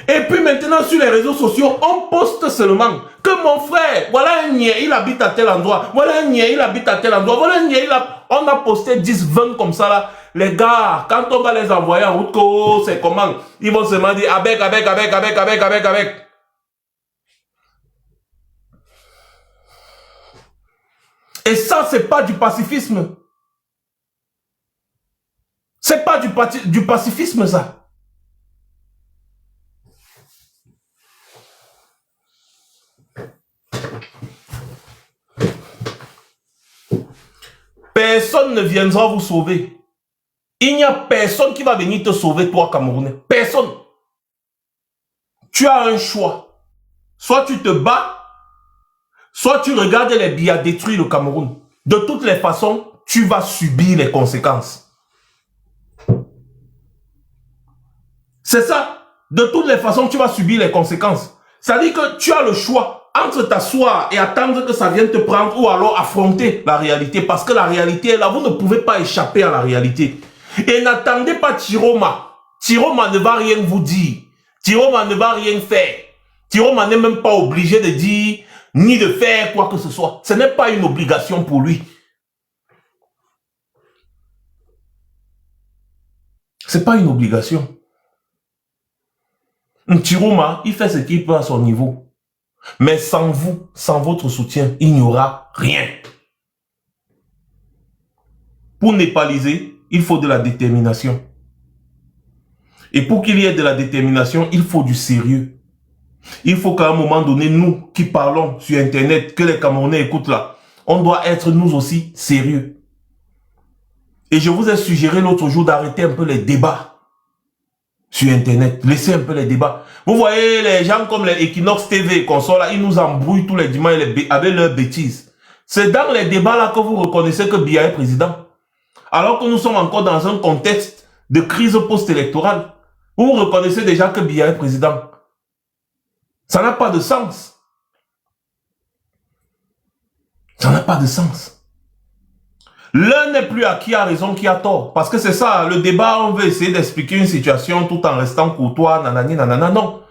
Et puis maintenant, sur les réseaux sociaux, on poste seulement que mon frère, voilà un niais, il habite à tel endroit. Voilà un niais, il habite à tel endroit. Voilà un niais, on a posté 10, 20 comme ça là. Les gars, quand on va les envoyer en route, oh, c'est comment? Ils vont seulement dire avec. Et ça, c'est pas du pacifisme. C'est pas du pacifisme, ça. Personne ne viendra vous sauver. Il n'y a personne qui va venir te sauver, toi, Camerounais. Personne. Tu as un choix. Soit tu te bats, soit tu regardes les billets détruire le Cameroun. De toutes les façons, tu vas subir les conséquences. C'est ça. de toutes les façons, tu vas subir les conséquences. C'est-à-dire que tu as le choix entre t'asseoir et attendre que ça vienne te prendre ou alors affronter la réalité. Parce que la réalité est là, vous ne pouvez pas échapper à la réalité. Et n'attendez pas Chiroma. Chiroma ne va rien vous dire. Chiroma ne va rien faire. Chiroma n'est même pas obligé de dire ni de faire quoi que ce soit. Ce n'est pas une obligation pour lui. Ce n'est pas une obligation. Chiroma, il fait ce qu'il peut à son niveau. Mais sans vous, sans votre soutien, il n'y aura rien. Pour népaliser, il faut de la détermination. Et pour qu'il y ait de la détermination, il faut du sérieux. Il faut qu'à un moment donné, nous qui parlons sur Internet, que les Camerounais écoutent là, on doit être nous aussi sérieux. Et je vous ai suggéré l'autre jour d'arrêter un peu les débats sur Internet. Laissez un peu les débats. Vous voyez les gens comme les Equinox TV et consorts là, ils nous embrouillent tous les dimanches avec leurs bêtises. C'est dans les débats là que vous reconnaissez que Biya est président. Alors que nous sommes encore dans un contexte de crise post-électorale. Vous reconnaissez déjà que Biya est président. Ça n'a pas de sens. Ça n'a pas de sens. L'un n'est plus à qui a raison, qui a tort. Parce que c'est ça, le débat, on veut essayer d'expliquer une situation tout en restant courtois, nanani, nanana, non.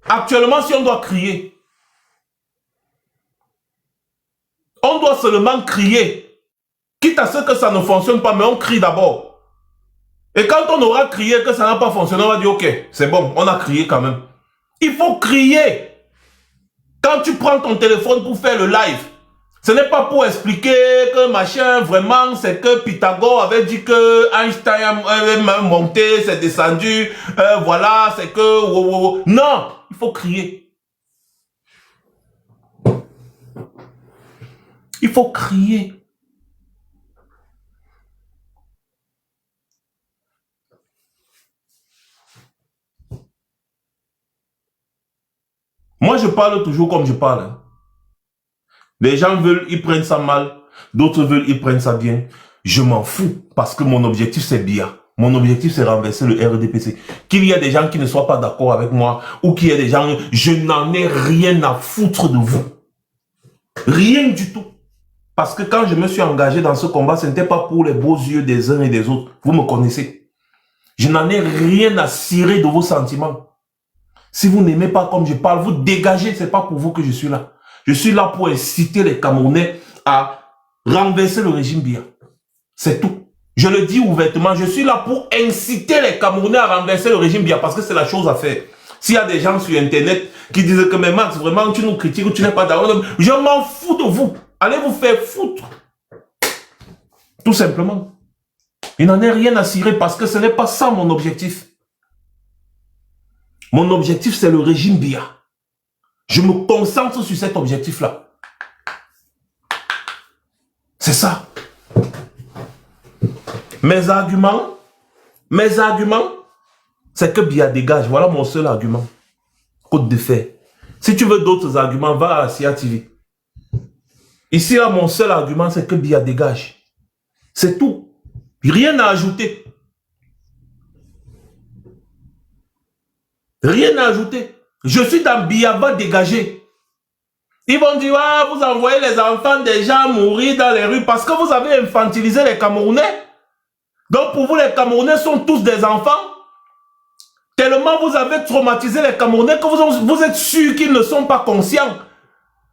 Actuellement, si on doit crier, on doit seulement crier. Quitte à ce que ça ne fonctionne pas, mais on crie d'abord. Et quand on aura crié que ça n'a pas fonctionné, on va dire, ok, c'est bon, on a crié quand même. Il faut crier. Quand tu prends ton téléphone pour faire le live, ce n'est pas pour expliquer que machin, vraiment, c'est que Pythagore avait dit que Einstein avait monté, c'est descendu, voilà, c'est que... Non, il faut crier. Il faut crier. Moi, je parle toujours comme je parle. Les gens veulent, ils prennent ça mal. D'autres veulent, ils prennent ça bien. Je m'en fous parce que mon objectif, c'est Biya. Mon objectif, c'est renverser le RDPC. Qu'il y ait des gens qui ne soient pas d'accord avec moi ou qu'il y ait des gens... Je n'en ai rien à foutre de vous. Rien du tout. Parce que quand je me suis engagé dans ce combat, ce n'était pas pour les beaux yeux des uns et des autres. Vous me connaissez. Je n'en ai rien à cirer de vos sentiments. Si vous n'aimez pas comme je parle, vous dégagez. Ce n'est pas pour vous que je suis là. Je suis là pour inciter les Camerounais à renverser le régime Biya. C'est tout. Je le dis ouvertement, je suis là pour inciter les Camerounais à renverser le régime Biya parce que c'est la chose à faire. S'il y a des gens sur Internet qui disent que mais Max, vraiment, tu nous critiques, tu n'es pas d'accord, je m'en fous de vous. Allez vous faire foutre. Tout simplement. Il n'en est rien à cirer parce que ce n'est pas ça mon objectif. Mon objectif, c'est le régime Biya. Je me concentre sur cet objectif-là. C'est ça. Mes arguments, c'est que Biya dégage. Voilà mon seul argument. Côte de fer. Si tu veux d'autres arguments, va à Sia TV. Ici, là, mon seul argument, c'est que Biya dégage. C'est tout. Rien à ajouter. Rien à ajouter. Je suis dans Biya, va dégager. Ils vont dire, ah, vous envoyez les enfants des gens mourir dans les rues parce que vous avez infantilisé les Camerounais. Donc pour vous, les Camerounais sont tous des enfants. Tellement vous avez traumatisé les Camerounais que vous êtes sûr qu'ils ne sont pas conscients.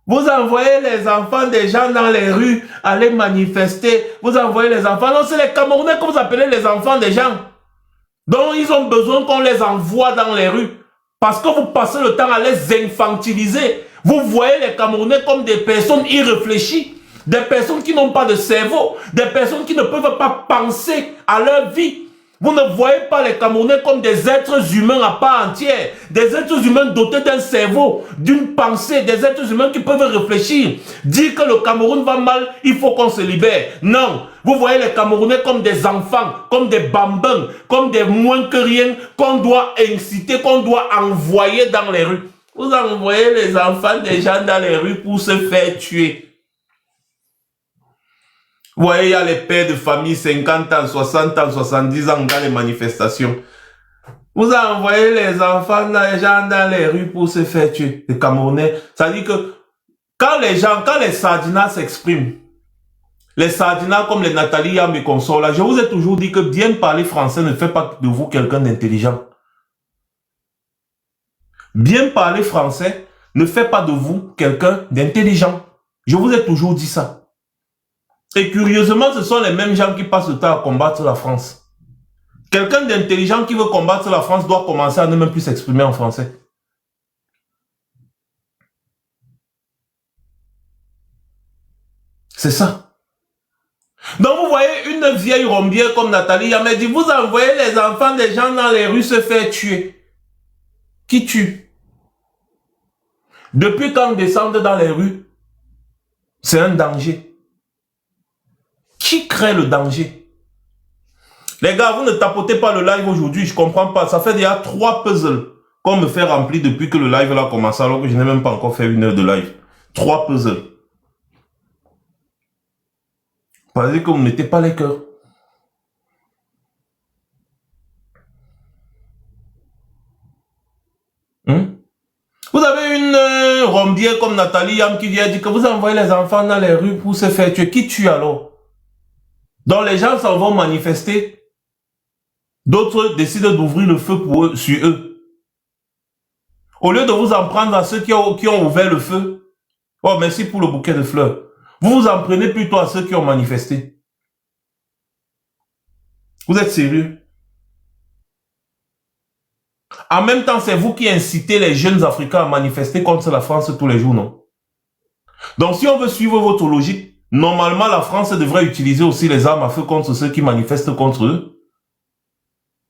Vous envoyez les enfants des gens dans les rues aller manifester. Vous envoyez les enfants. Non, c'est les Camerounais que vous appelez les enfants des gens. Donc ils ont besoin qu'on les envoie dans les rues. Parce que vous passez le temps à les infantiliser. Vous voyez les Camerounais comme des personnes irréfléchies. Des personnes qui n'ont pas de cerveau. Des personnes qui ne peuvent pas penser à leur vie. Vous ne voyez pas les Camerounais comme des êtres humains à part entière. Des êtres humains dotés d'un cerveau, d'une pensée. Des êtres humains qui peuvent réfléchir. Dire que le Cameroun va mal, il faut qu'on se libère. Non. Vous voyez les Camerounais comme des enfants, comme des bambins, comme des moins que rien qu'on doit inciter, qu'on doit envoyer dans les rues. Vous envoyez les enfants des gens dans les rues pour se faire tuer. Vous voyez, il y a les pères de famille 50 ans, 60 ans, 70 ans dans les manifestations. Vous envoyez les enfants, les gens dans les rues pour se faire tuer. Les Camerounais. Ça dit que quand les Sardinas s'expriment, les Sardinas comme les Nathalie Yamb et consorts, là, je vous ai toujours dit que bien parler français ne fait pas de vous quelqu'un d'intelligent. Bien parler français ne fait pas de vous quelqu'un d'intelligent. Je vous ai toujours dit ça. Et curieusement, ce sont les mêmes gens qui passent le temps à combattre la France. Quelqu'un d'intelligent qui veut combattre la France doit commencer à ne même plus s'exprimer en français. C'est ça. Donc vous voyez une vieille rombière comme Nathalie Yamb dit, vous envoyez les enfants des gens dans les rues se faire tuer. Qui tue? Depuis quand descendre dans les rues, c'est un danger. Qui crée le danger? Les gars, vous ne tapotez pas le live aujourd'hui, je comprends pas. Ça fait déjà 3 puzzles qu'on me fait remplir depuis que le live a commencé, alors que je n'ai même pas encore fait 1 heure de live. 3 puzzles. Parce que vous ne mettez pas les cœurs. Vous avez une rombière comme Nathalie Yamb qui vient dire que vous envoyez les enfants dans les rues pour se faire tuer. Qui tue alors? Donc les gens s'en vont manifester. D'autres décident d'ouvrir le feu sur eux. Au lieu de vous en prendre à ceux qui ont ouvert le feu. Oh, merci pour le bouquet de fleurs. Vous vous en prenez plutôt à ceux qui ont manifesté. Vous êtes sérieux? En même temps, c'est vous qui incitez les jeunes Africains à manifester contre la France tous les jours, non? Donc, si on veut suivre votre logique, normalement, la France devrait utiliser aussi les armes à feu contre ceux qui manifestent contre eux.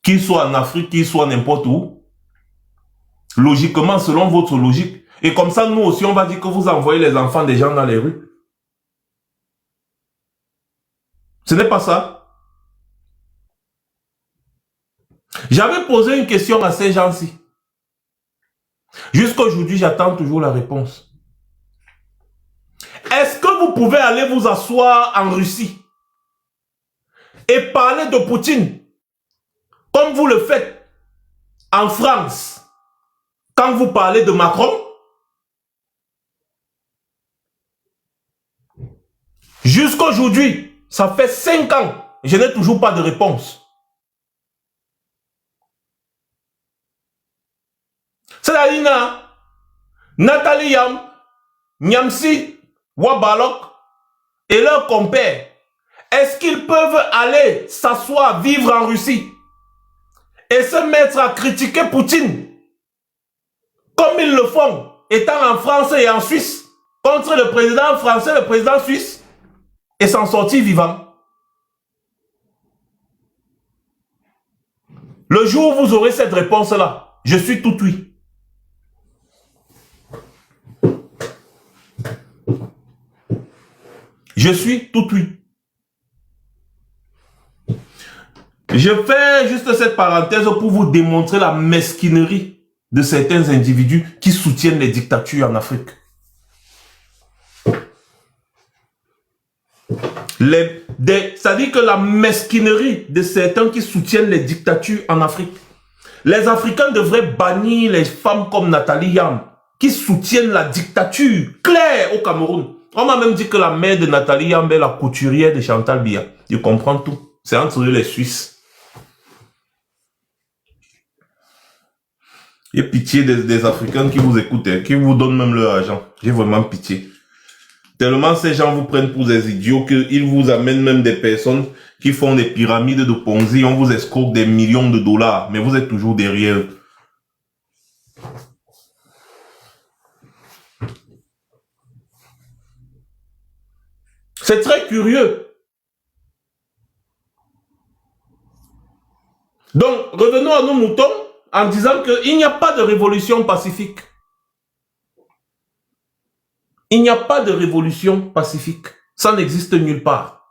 Qu'ils soient en Afrique, qu'ils soient n'importe où. Logiquement, selon votre logique. Et comme ça, nous aussi, on va dire que vous envoyez les enfants des gens dans les rues. Ce n'est pas ça. J'avais posé une question à ces gens-ci. Jusqu'à aujourd'hui, j'attends toujours la réponse. Est-ce que vous pouvez aller vous asseoir en Russie et parler de Poutine comme vous le faites en France quand vous parlez de Macron? Jusqu'à aujourd'hui, ça fait 5 ans, je n'ai toujours pas de réponse. C'est-à-dire, Nathalie Yamb, Nyamsi, Wabalok et leurs compères, est-ce qu'ils peuvent aller s'asseoir, vivre en Russie et se mettre à critiquer Poutine comme ils le font, étant en France et en Suisse, contre le président français, le président suisse, et s'en sortir vivant? Le jour où vous aurez cette réponse-là, je suis tout oui. Je suis tout oui. Je fais juste cette parenthèse pour vous démontrer la mesquinerie de certains individus qui soutiennent les dictatures en Afrique. C'est-à-dire que la mesquinerie de certains qui soutiennent les dictatures en Afrique. Les Africains devraient bannir les femmes comme Nathalie Yamb qui soutiennent la dictature claire au Cameroun. On m'a même dit que la mère de Nathalie Yamb est la couturière de Chantal Biya. Je comprends tout. C'est entre eux les Suisses. Et pitié des Africains qui vous écoutent, qui vous donnent même leur argent. J'ai vraiment pitié. Tellement ces gens vous prennent pour des idiots qu'ils vous amènent même des personnes qui font des pyramides de Ponzi. On vous escroque des millions de dollars, mais vous êtes toujours derrière eux. C'est très curieux. Donc, revenons à nos moutons en disant qu'il n'y a pas de révolution pacifique. Il n'y a pas de révolution pacifique. Ça n'existe nulle part.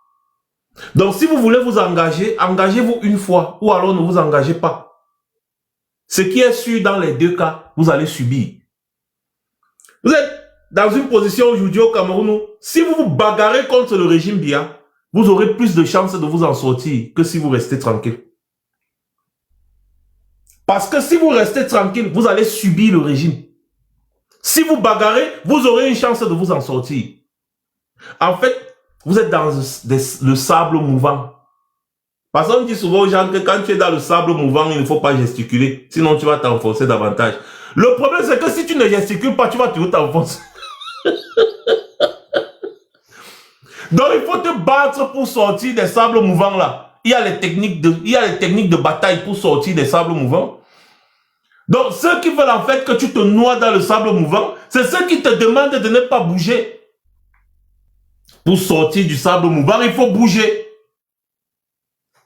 Donc, si vous voulez vous engager, engagez-vous une fois ou alors ne vous engagez pas. Ce qui est sûr dans les deux cas, vous allez subir. Vous êtes dans une position aujourd'hui au Cameroun, si vous vous bagarrez contre le régime Biya, vous aurez plus de chances de vous en sortir que si vous restez tranquille. Parce que si vous restez tranquille, vous allez subir le régime. Si vous bagarrez, vous aurez une chance de vous en sortir. En fait, vous êtes dans le sable mouvant. Parce qu'on dit souvent aux gens que quand tu es dans le sable mouvant, il ne faut pas gesticuler. Sinon, tu vas t'enfoncer davantage. Le problème, c'est que si tu ne gesticules pas, tu vas toujours t'enfoncer. Donc, il faut te battre pour sortir des sables mouvants là. Il y a les techniques de bataille pour sortir des sables mouvants. Donc, ceux qui veulent en fait que tu te noies dans le sable mouvant, c'est ceux qui te demandent de ne pas bouger. Pour sortir du sable mouvant, il faut bouger.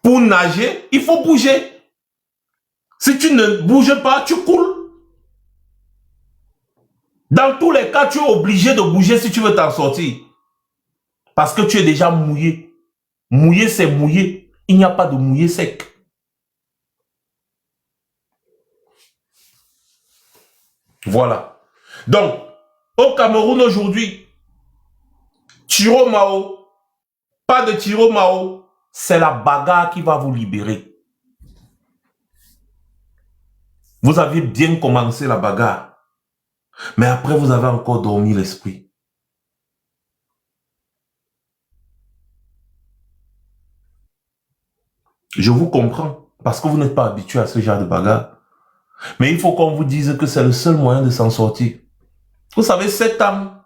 Pour nager, il faut bouger. Si tu ne bouges pas, tu coules. Dans tous les cas, tu es obligé de bouger si tu veux t'en sortir. Parce que tu es déjà mouillé. Mouillé, c'est mouillé. Il n'y a pas de mouillé sec. Voilà. Donc, au Cameroun aujourd'hui, Tiro Mao, pas de Tiro Mao, c'est la bagarre qui va vous libérer. Vous avez bien commencé la bagarre, mais après vous avez encore dormi l'esprit. Je vous comprends, parce que vous n'êtes pas habitué à ce genre de bagarre. Mais il faut qu'on vous dise que c'est le seul moyen de s'en sortir. Vous savez, 7 ans,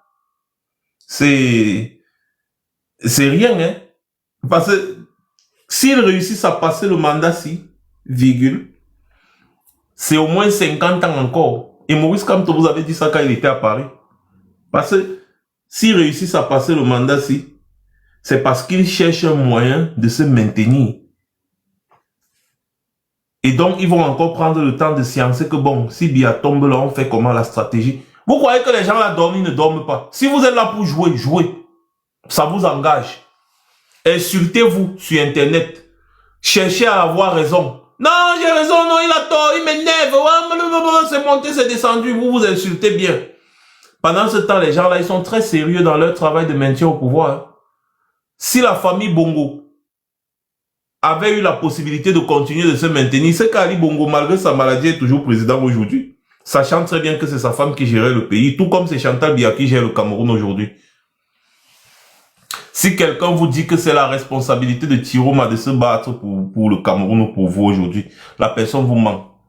c'est rien, hein. Parce que s'ils réussissent à passer le mandat virgule, c'est au moins 50 ans encore. Et Maurice Kamto vous avez dit ça quand il était à Paris. Parce que s'ils réussissent à passer le mandat c'est parce qu'ils cherchent un moyen de se maintenir. Et donc, ils vont encore prendre le temps de sciencer que bon, si Biya tombe là, on fait comment la stratégie. Vous croyez que les gens là dorment, ils ne dorment pas. Si vous êtes là pour jouer, jouez. Ça vous engage. Insultez-vous sur Internet. Cherchez à avoir raison. Non, j'ai raison, non, il a tort, il m'énerve. C'est monté, c'est descendu. Vous vous insultez bien. Pendant ce temps, les gens là, ils sont très sérieux dans leur travail de maintien au pouvoir. Hein. Si la famille Bongo avait eu la possibilité de continuer de se maintenir, c'est qu'Ali Bongo, malgré sa maladie, est toujours président aujourd'hui. Sachant très bien que c'est sa femme qui gérait le pays, tout comme c'est Chantal Biya qui gère le Cameroun aujourd'hui. Si quelqu'un vous dit que c'est la responsabilité de Tiroma de se battre pour le Cameroun ou pour vous aujourd'hui, la personne vous ment.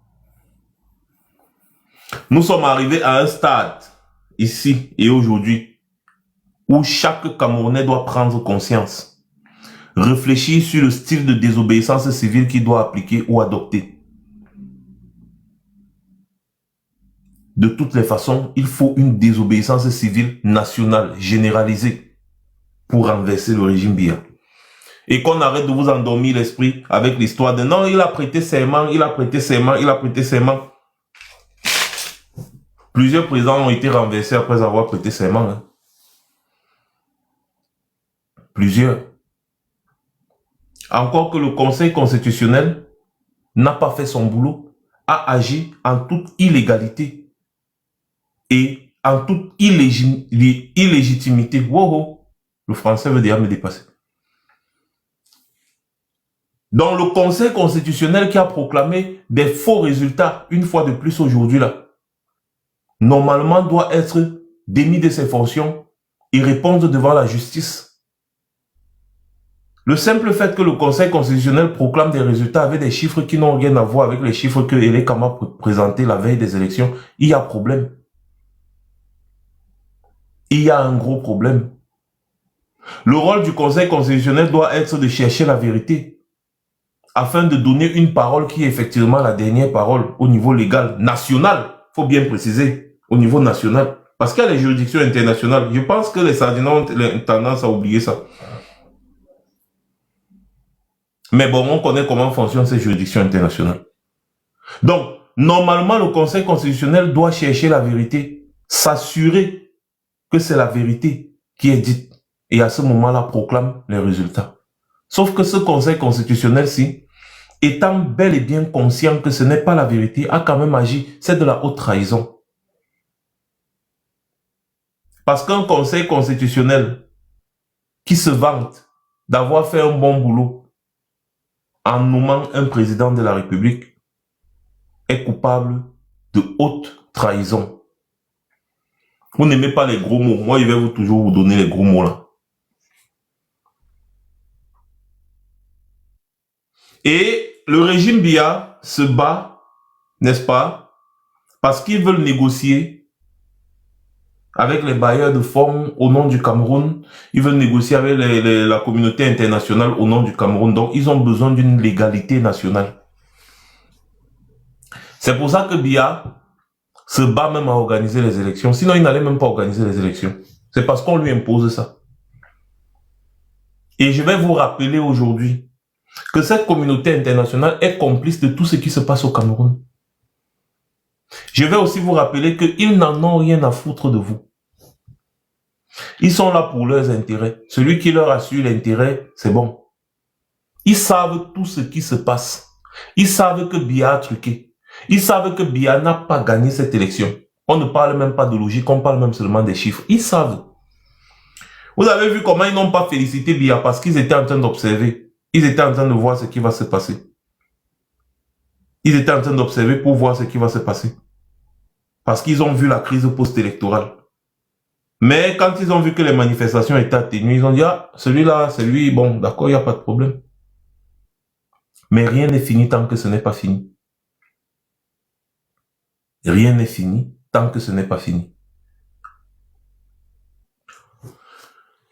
Nous sommes arrivés à un stade, ici et aujourd'hui, où chaque Camerounais doit prendre conscience. Réfléchir sur le style de désobéissance civile qu'il doit appliquer ou adopter. De toutes les façons, il faut une désobéissance civile nationale, généralisée, pour renverser le régime Biya. Et qu'on arrête de vous endormir l'esprit avec l'histoire de non, il a prêté serment, il a prêté serment, il a prêté serment. Plusieurs présidents ont été renversés après avoir prêté serment. Hein. Plusieurs. Encore que le Conseil constitutionnel n'a pas fait son boulot, a agi en toute illégalité et en toute illégitimité. Wow, le français veut dire me dépasser. Donc le Conseil constitutionnel qui a proclamé des faux résultats une fois de plus aujourd'hui là, normalement doit être démis de ses fonctions et répondre devant la justice. Le simple fait que le Conseil constitutionnel proclame des résultats avec des chiffres qui n'ont rien à voir avec les chiffres que Hélène Kama présentait la veille des élections, il y a problème. Il y a un gros problème. Le rôle du Conseil constitutionnel doit être de chercher la vérité afin de donner une parole qui est effectivement la dernière parole au niveau légal, national, il faut bien préciser, au niveau national. Parce qu'il y a les juridictions internationales. Je pense que les Sardinans ont tendance à oublier ça. Mais bon, on connaît comment fonctionnent ces juridictions internationales. Donc, normalement, le Conseil constitutionnel doit chercher la vérité, s'assurer que c'est la vérité qui est dite, et à ce moment-là, proclame les résultats. Sauf que ce Conseil constitutionnel-ci, étant bel et bien conscient que ce n'est pas la vérité, a quand même agi, c'est de la haute trahison. Parce qu'un Conseil constitutionnel qui se vante d'avoir fait un bon boulot, en nommant un président de la République, est coupable de haute trahison. Vous n'aimez pas les gros mots. Moi, je vais toujours vous donner les gros mots là. Et le régime Biya se bat, n'est-ce pas, parce qu'ils veulent négocier avec les bailleurs de fonds au nom du Cameroun. Ils veulent négocier avec la communauté internationale au nom du Cameroun. Donc, ils ont besoin d'une légalité nationale. C'est pour ça que Biya se bat même à organiser les élections. Sinon, il n'allait même pas organiser les élections. C'est parce qu'on lui impose ça. Et je vais vous rappeler aujourd'hui que cette communauté internationale est complice de tout ce qui se passe au Cameroun. Je vais aussi vous rappeler qu'ils n'en ont rien à foutre de vous. Ils sont là pour leurs intérêts. Celui qui leur assure l'intérêt, c'est bon. Ils savent tout ce qui se passe. Ils savent que Biya a truqué. Ils savent que Biya n'a pas gagné cette élection. On ne parle même pas de logique, on parle même seulement des chiffres. Ils savent. Vous avez vu comment ils n'ont pas félicité Biya parce qu'ils étaient en train d'observer. Ils étaient en train de voir ce qui va se passer. Ils étaient en train d'observer pour voir ce qui va se passer. Parce qu'ils ont vu la crise post-électorale. Mais quand ils ont vu que les manifestations étaient atténuées, ils ont dit, ah, celui-là, c'est lui, bon, d'accord, il n'y a pas de problème. Mais rien n'est fini tant que ce n'est pas fini. Rien n'est fini tant que ce n'est pas fini.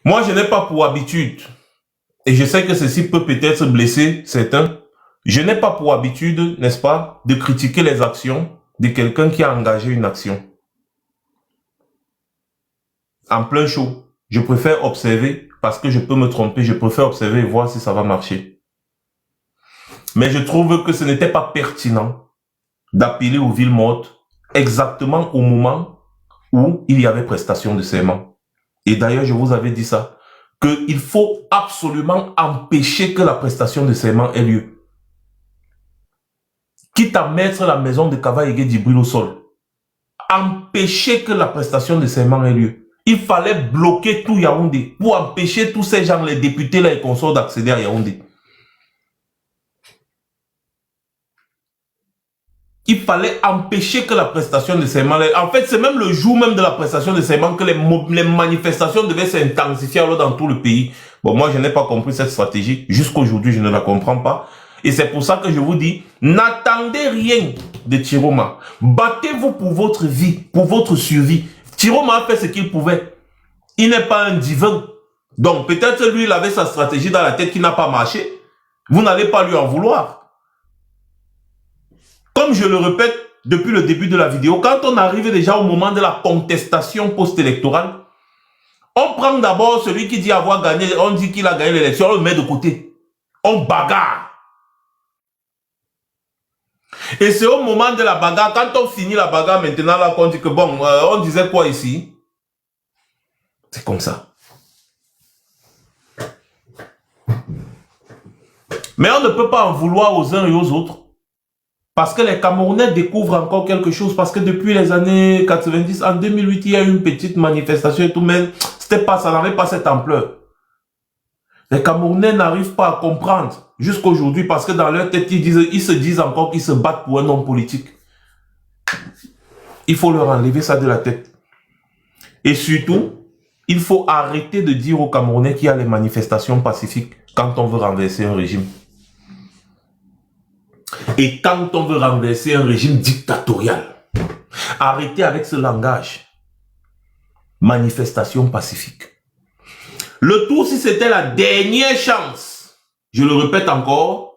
Moi, je n'ai pas pour habitude, et je sais que ceci peut peut-être blesser certains, je n'ai pas pour habitude, n'est-ce pas, de critiquer les actions de quelqu'un qui a engagé une action. En plein show, je préfère observer, parce que je peux me tromper, je préfère observer et voir si ça va marcher. Mais je trouve que ce n'était pas pertinent d'appeler aux villes mortes exactement au moment où il y avait prestation de serment. Et d'ailleurs, je vous avais dit ça, qu'il faut absolument empêcher que la prestation de serment ait lieu. Quitte à mettre la maison de Kava-Ege Djibril au sol. Empêcher que la prestation de serment ait lieu. Il fallait bloquer tout Yaoundé pour empêcher tous ces gens, les députés là et consorts d'accéder à Yaoundé. Il fallait empêcher que la prestation de serment... En fait, c'est même le jour même de la prestation de serment que les manifestations devaient s'intensifier dans tout le pays. Bon, moi, je n'ai pas compris cette stratégie. Jusqu'aujourd'hui, je ne la comprends pas. Et c'est pour ça que je vous dis, n'attendez rien de Chiroma. Battez-vous pour votre vie, pour votre survie. Chiroma a fait ce qu'il pouvait. Il n'est pas un divin. Donc, peut-être lui, il avait sa stratégie dans la tête qui n'a pas marché. Vous n'allez pas lui en vouloir. Comme je le répète depuis le début de la vidéo, quand on arrive déjà au moment de la contestation post-électorale, on prend d'abord celui qui dit avoir gagné, on dit qu'il a gagné l'élection, on le met de côté. On bagarre. Et c'est au moment de la bagarre, quand on finit la bagarre maintenant, là, qu'on dit que bon, on disait quoi ici? C'est comme ça. Mais on ne peut pas en vouloir aux uns et aux autres. Parce que les Camerounais découvrent encore quelque chose. Parce que depuis les années 90, en 2008, il y a eu une petite manifestation et tout, mais c'était pas, ça n'avait pas cette ampleur. Les Camerounais n'arrivent pas à comprendre jusqu'aujourd'hui parce que dans leur tête, ils se disent encore qu'ils se battent pour un homme politique. Il faut leur enlever ça de la tête. Et surtout, il faut arrêter de dire aux Camerounais qu'il y a les manifestations pacifiques quand on veut renverser un régime. Et quand on veut renverser un régime dictatorial, arrêtez avec ce langage. Manifestation pacifique. Le tout, si c'était la dernière chance, je le répète encore,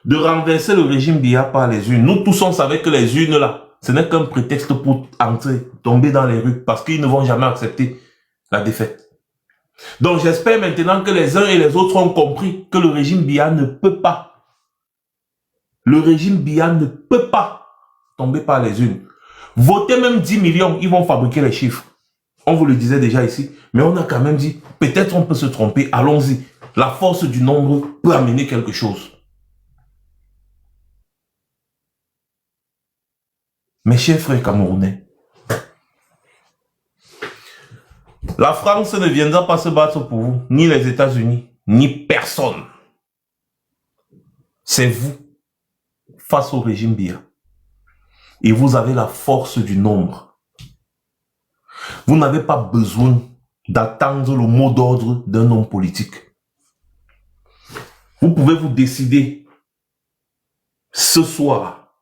de renverser le régime Biya par les urnes. Nous tous, on savait que les urnes là, ce n'est qu'un prétexte pour entrer, tomber dans les rues, parce qu'ils ne vont jamais accepter la défaite. Donc j'espère maintenant que les uns et les autres ont compris que le régime Biya ne peut pas. Le régime Biya ne peut pas tomber par les urnes. Votez même 10 millions, ils vont fabriquer les chiffres. On vous le disait déjà ici, mais on a quand même dit, peut-être on peut se tromper, allons-y. La force du nombre peut amener quelque chose. Mes chers frères camerounais, la France ne viendra pas se battre pour vous, ni les États-Unis, ni personne. C'est vous, face au régime Biya. Et vous avez la force du nombre. Vous n'avez pas besoin d'attendre le mot d'ordre d'un homme politique. Vous pouvez vous décider ce soir.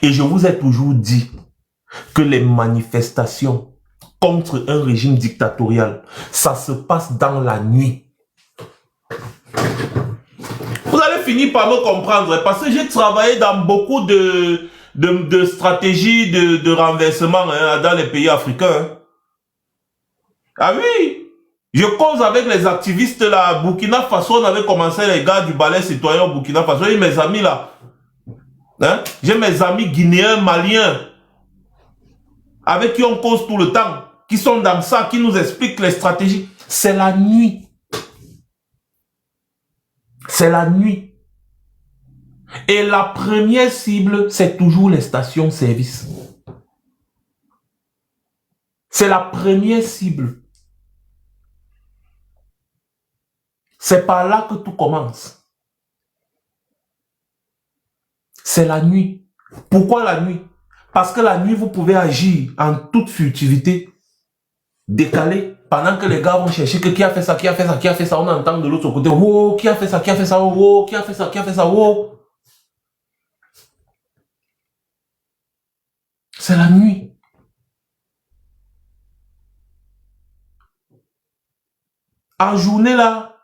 Et je vous ai toujours dit que les manifestations contre un régime dictatorial, ça se passe dans la nuit. Vous allez finir par me comprendre parce que j'ai travaillé dans beaucoup de stratégies de renversement dans les pays africains. Ah oui, je cause avec les activistes là, Burkina Faso, on avait commencé les gars du ballet citoyen au Burkina Faso, et mes amis là. Hein? J'ai mes amis guinéens, maliens, avec qui on cause tout le temps, qui sont dans ça, qui nous expliquent les stratégies. C'est la nuit. C'est la nuit. Et la première cible, c'est toujours les stations-service. C'est la première cible. C'est par là que tout commence. C'est la nuit. Pourquoi la nuit? Parce que la nuit, vous pouvez agir en toute furtivité, décalé, pendant que les gars vont chercher que qui a fait ça, qui a fait ça, qui a fait ça. On entend de l'autre côté, oh, qui a fait ça, qui a fait ça, oh, qui a fait ça, qui a fait ça, oh. C'est la nuit. En journée là,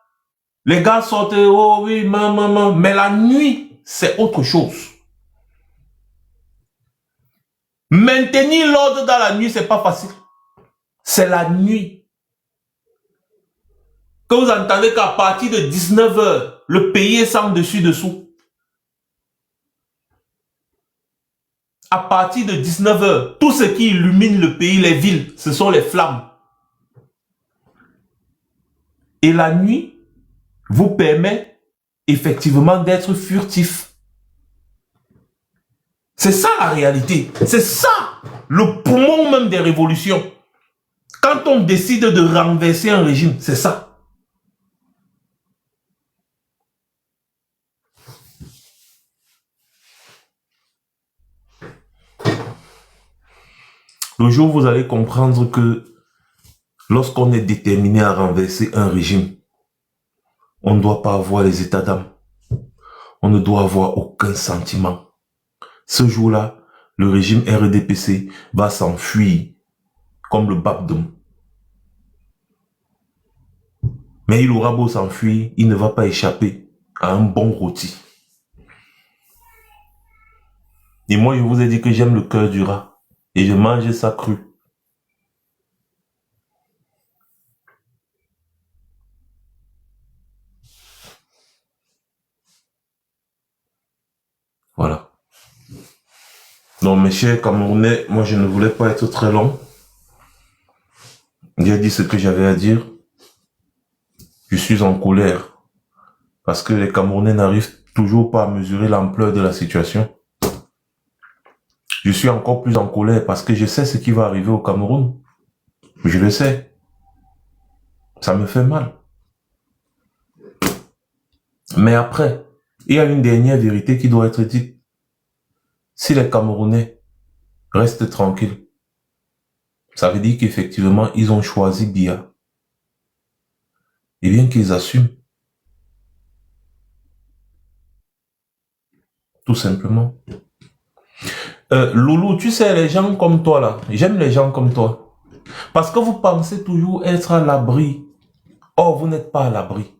les gars sortent, oh oui, maman, mais la nuit, c'est autre chose. Maintenir l'ordre dans la nuit, c'est pas facile. C'est la nuit. Que vous entendez qu'à partir de 19 h, le pays est sans dessus-dessous. À partir de 19 h, tout ce qui illumine le pays, les villes, ce sont les flammes. Et la nuit vous permet effectivement d'être furtif. C'est ça la réalité. C'est ça le poumon même des révolutions. Quand on décide de renverser un régime, c'est ça. Le jour où vous allez comprendre que lorsqu'on est déterminé à renverser un régime, on ne doit pas avoir les états d'âme. On ne doit avoir aucun sentiment. Ce jour-là, le régime RDPC va s'enfuir comme le Babdom. Mais il aura beau s'enfuir, il ne va pas échapper à un bon rôti. Et moi, je vous ai dit que j'aime le cœur du rat. Et je mange ça cru. Voilà. Donc, mes chers Camerounais, moi, je ne voulais pas être très long. J'ai dit ce que j'avais à dire. Je suis en colère. Parce que les Camerounais n'arrivent toujours pas à mesurer l'ampleur de la situation. Je suis encore plus en colère parce que je sais ce qui va arriver au Cameroun. Je le sais. Ça me fait mal. Mais après, il y a une dernière vérité qui doit être dite. Si les Camerounais restent tranquilles, ça veut dire qu'effectivement, ils ont choisi Biya. Et bien qu'ils assument. Tout simplement. Loulou, tu sais, les gens comme toi là, j'aime les gens comme toi. Parce que vous pensez toujours être à l'abri. Or, vous n'êtes pas à l'abri.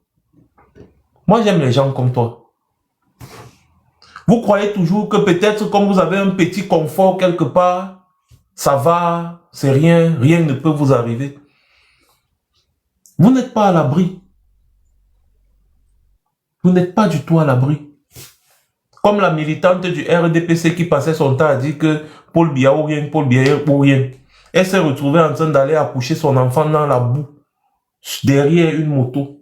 Moi, j'aime les gens comme toi. Vous croyez toujours que peut-être comme vous avez un petit confort quelque part, ça va, c'est rien, rien ne peut vous arriver. Vous n'êtes pas à l'abri. Vous n'êtes pas du tout à l'abri. Comme la militante du RDPC qui passait son temps à dire que Paul Biya ou rien, Paul Biya ou rien. Elle s'est retrouvée en train d'aller accoucher son enfant dans la boue, derrière une moto,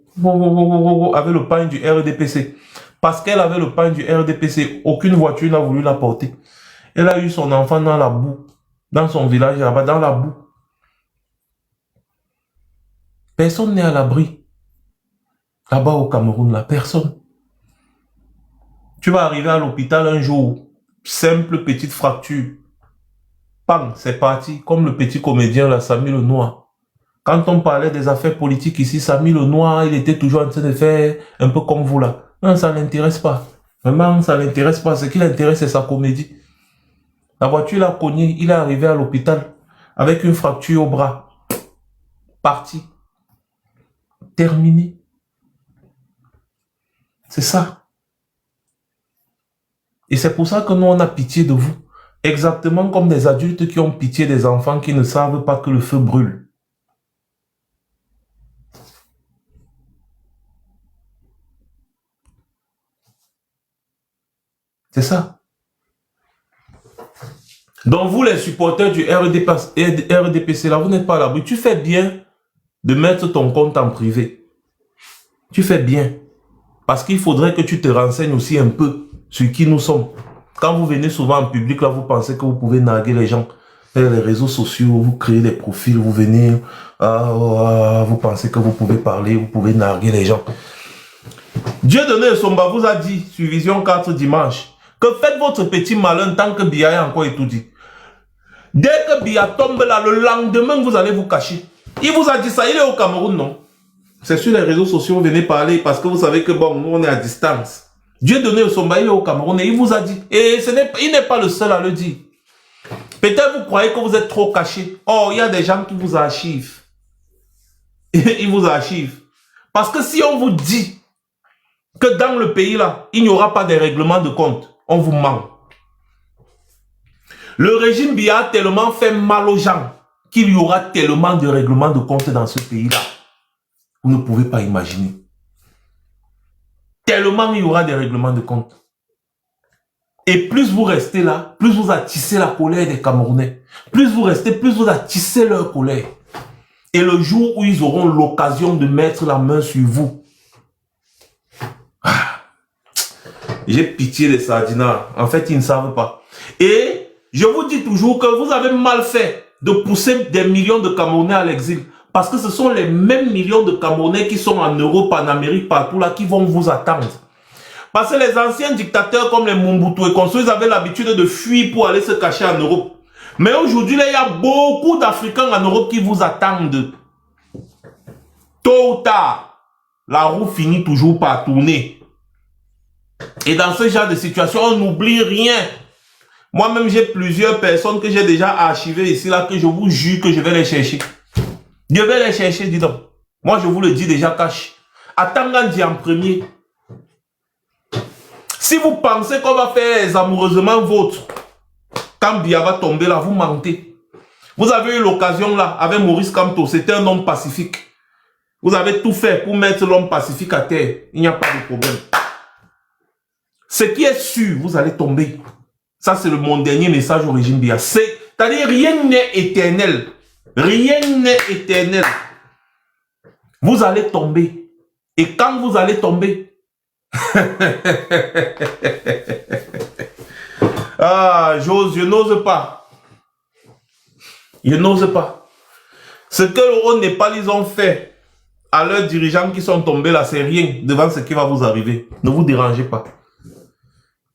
avec le pain du RDPC. Parce qu'elle avait le pain du RDPC, aucune voiture n'a voulu la porter. Elle a eu son enfant dans la boue, dans son village là-bas, dans la boue. Personne n'est à l'abri. Là-bas au Cameroun, là, personne. Tu vas arriver à l'hôpital un jour, simple petite fracture. Bang, c'est parti. Comme le petit comédien là, Samy Lenoir. Quand on parlait des affaires politiques ici, Samy Lenoir, il était toujours en train de faire un peu comme vous là. Non, ça ne l'intéresse pas. Vraiment, ça ne l'intéresse pas. Ce qui l'intéresse, c'est sa comédie. La voiture l'a cogné, il est arrivé à l'hôpital avec une fracture au bras. Parti. Terminé. C'est ça. Et c'est pour ça que nous, on a pitié de vous. Exactement comme des adultes qui ont pitié des enfants qui ne savent pas que le feu brûle. C'est ça. Donc vous, les supporters du RDPC, là, vous n'êtes pas à l'abri. Tu fais bien de mettre ton compte en privé. Tu fais bien. Parce qu'il faudrait que tu te renseignes aussi un peu sur qui nous sommes. Quand vous venez souvent en public, là, vous pensez que vous pouvez narguer les gens. Les réseaux sociaux, vous créez des profils, vous venez, vous pensez que vous pouvez parler, vous pouvez narguer les gens. Dieudonné Somba vous a dit sur Vision 4 dimanche que faites votre petit malin tant que Biya est encore étourdi. Dès que Biya tombe là, le lendemain, vous allez vous cacher. Il vous a dit ça, il est au Cameroun, non? C'est sur les réseaux sociaux, vous venez parler parce que vous savez que bon, nous on est à distance. Dieudonné Osomba, il est au Cameroun et il vous a dit, et il n'est pas le seul à le dire. Peut-être vous croyez que vous êtes trop caché. Oh, il y a des gens qui vous archivent. Ils vous archivent. Parce que si on vous dit que dans le pays là, il n'y aura pas de règlement de compte, on vous ment. Le régime Biya a tellement fait mal aux gens qu'il y aura tellement de règlements de compte dans ce pays là. Vous ne pouvez pas imaginer. Tellement il y aura des règlements de compte. Et plus vous restez là, plus vous attissez la colère des Camerounais. Plus vous restez, plus vous attissez leur colère. Et le jour où ils auront l'occasion de mettre la main sur vous, j'ai pitié des sardinards. En fait, ils ne savent pas. Et je vous dis toujours que vous avez mal fait de pousser des millions de Camerounais à l'exil. Parce que ce sont les mêmes millions de Camerounais qui sont en Europe, en Amérique, partout là, qui vont vous attendre. Parce que les anciens dictateurs comme les Mobutu et consorts, ils avaient l'habitude de fuir pour aller se cacher en Europe. Mais aujourd'hui, il y a beaucoup d'Africains en Europe qui vous attendent. Tôt ou tard, la roue finit toujours par tourner. Et dans ce genre de situation, on n'oublie rien. Moi-même, j'ai plusieurs personnes que j'ai déjà archivées ici, là, que je vous jure que je vais les chercher. Je vais les chercher, dis donc. Moi, je vous le dis déjà, cache. Attends, dit en premier. Si vous pensez qu'on va faire les amoureusement vôtres, quand Biya va tomber là, vous mentez. Vous avez eu l'occasion là, avec Maurice Kamto, c'était un homme pacifique. Vous avez tout fait pour mettre l'homme pacifique à terre. Il n'y a pas de problème. Ce qui est sûr, vous allez tomber. Ça, c'est mon dernier message au régime Biya. C'est-à-dire, rien n'est éternel. Rien n'est éternel. Vous allez tomber. Et quand vous allez tomber, je n'ose pas. Je n'ose pas. Ce que au Népal, ils ont fait à leurs dirigeants qui sont tombés là, c'est rien devant ce qui va vous arriver. Ne vous dérangez pas.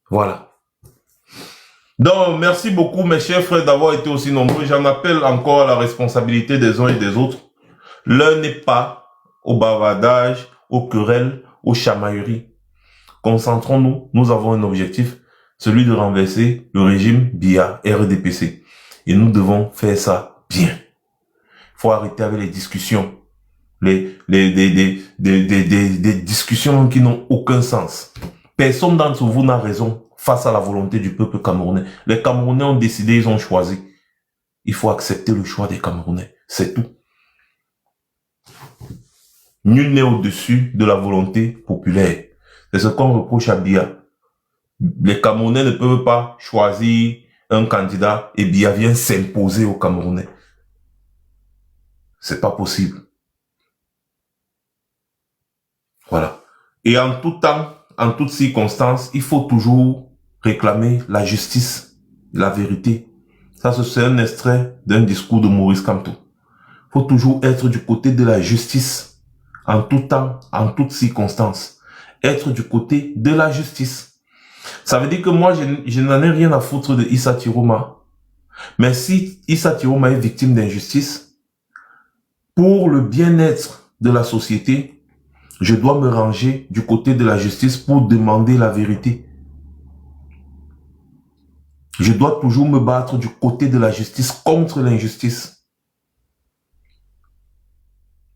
Voilà. Donc, merci beaucoup mes chers frères d'avoir été aussi nombreux. J'en appelle encore à la responsabilité des uns et des autres. L'heure n'est pas au bavardage, aux querelles, aux chamailleries. Concentrons-nous, nous avons un objectif, celui de renverser le régime Biya RDPC. Et nous devons faire ça bien. Il faut arrêter avec les discussions. Des discussions qui n'ont aucun sens. Personne d'entre vous n'a raison face à la volonté du peuple camerounais. Les Camerounais ont décidé, ils ont choisi. Il faut accepter le choix des Camerounais. C'est tout. Nul n'est au-dessus de la volonté populaire. C'est ce qu'on reproche à Biya. Les Camerounais ne peuvent pas choisir un candidat et Biya vient s'imposer aux Camerounais. C'est pas possible. Voilà. Et en tout temps, en toutes circonstances, il faut toujours réclamer la justice, la vérité. Ça, c'est un extrait d'un discours de Maurice Kamto. Il faut toujours être du côté de la justice, en tout temps, en toutes circonstances. Être du côté de la justice. Ça veut dire que moi, je n'en ai rien à foutre de Issa Tiroma. Mais si Issa Tiroma est victime d'injustice, pour le bien-être de la société, je dois me ranger du côté de la justice pour demander la vérité. Je dois toujours me battre du côté de la justice contre l'injustice.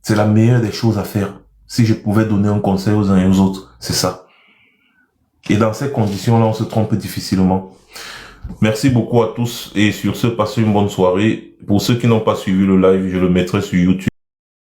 C'est la meilleure des choses à faire. Si je pouvais donner un conseil aux uns et aux autres, c'est ça. Et dans ces conditions-là, on se trompe difficilement. Merci beaucoup à tous et sur ce, passez une bonne soirée. Pour ceux qui n'ont pas suivi le live, je le mettrai sur YouTube.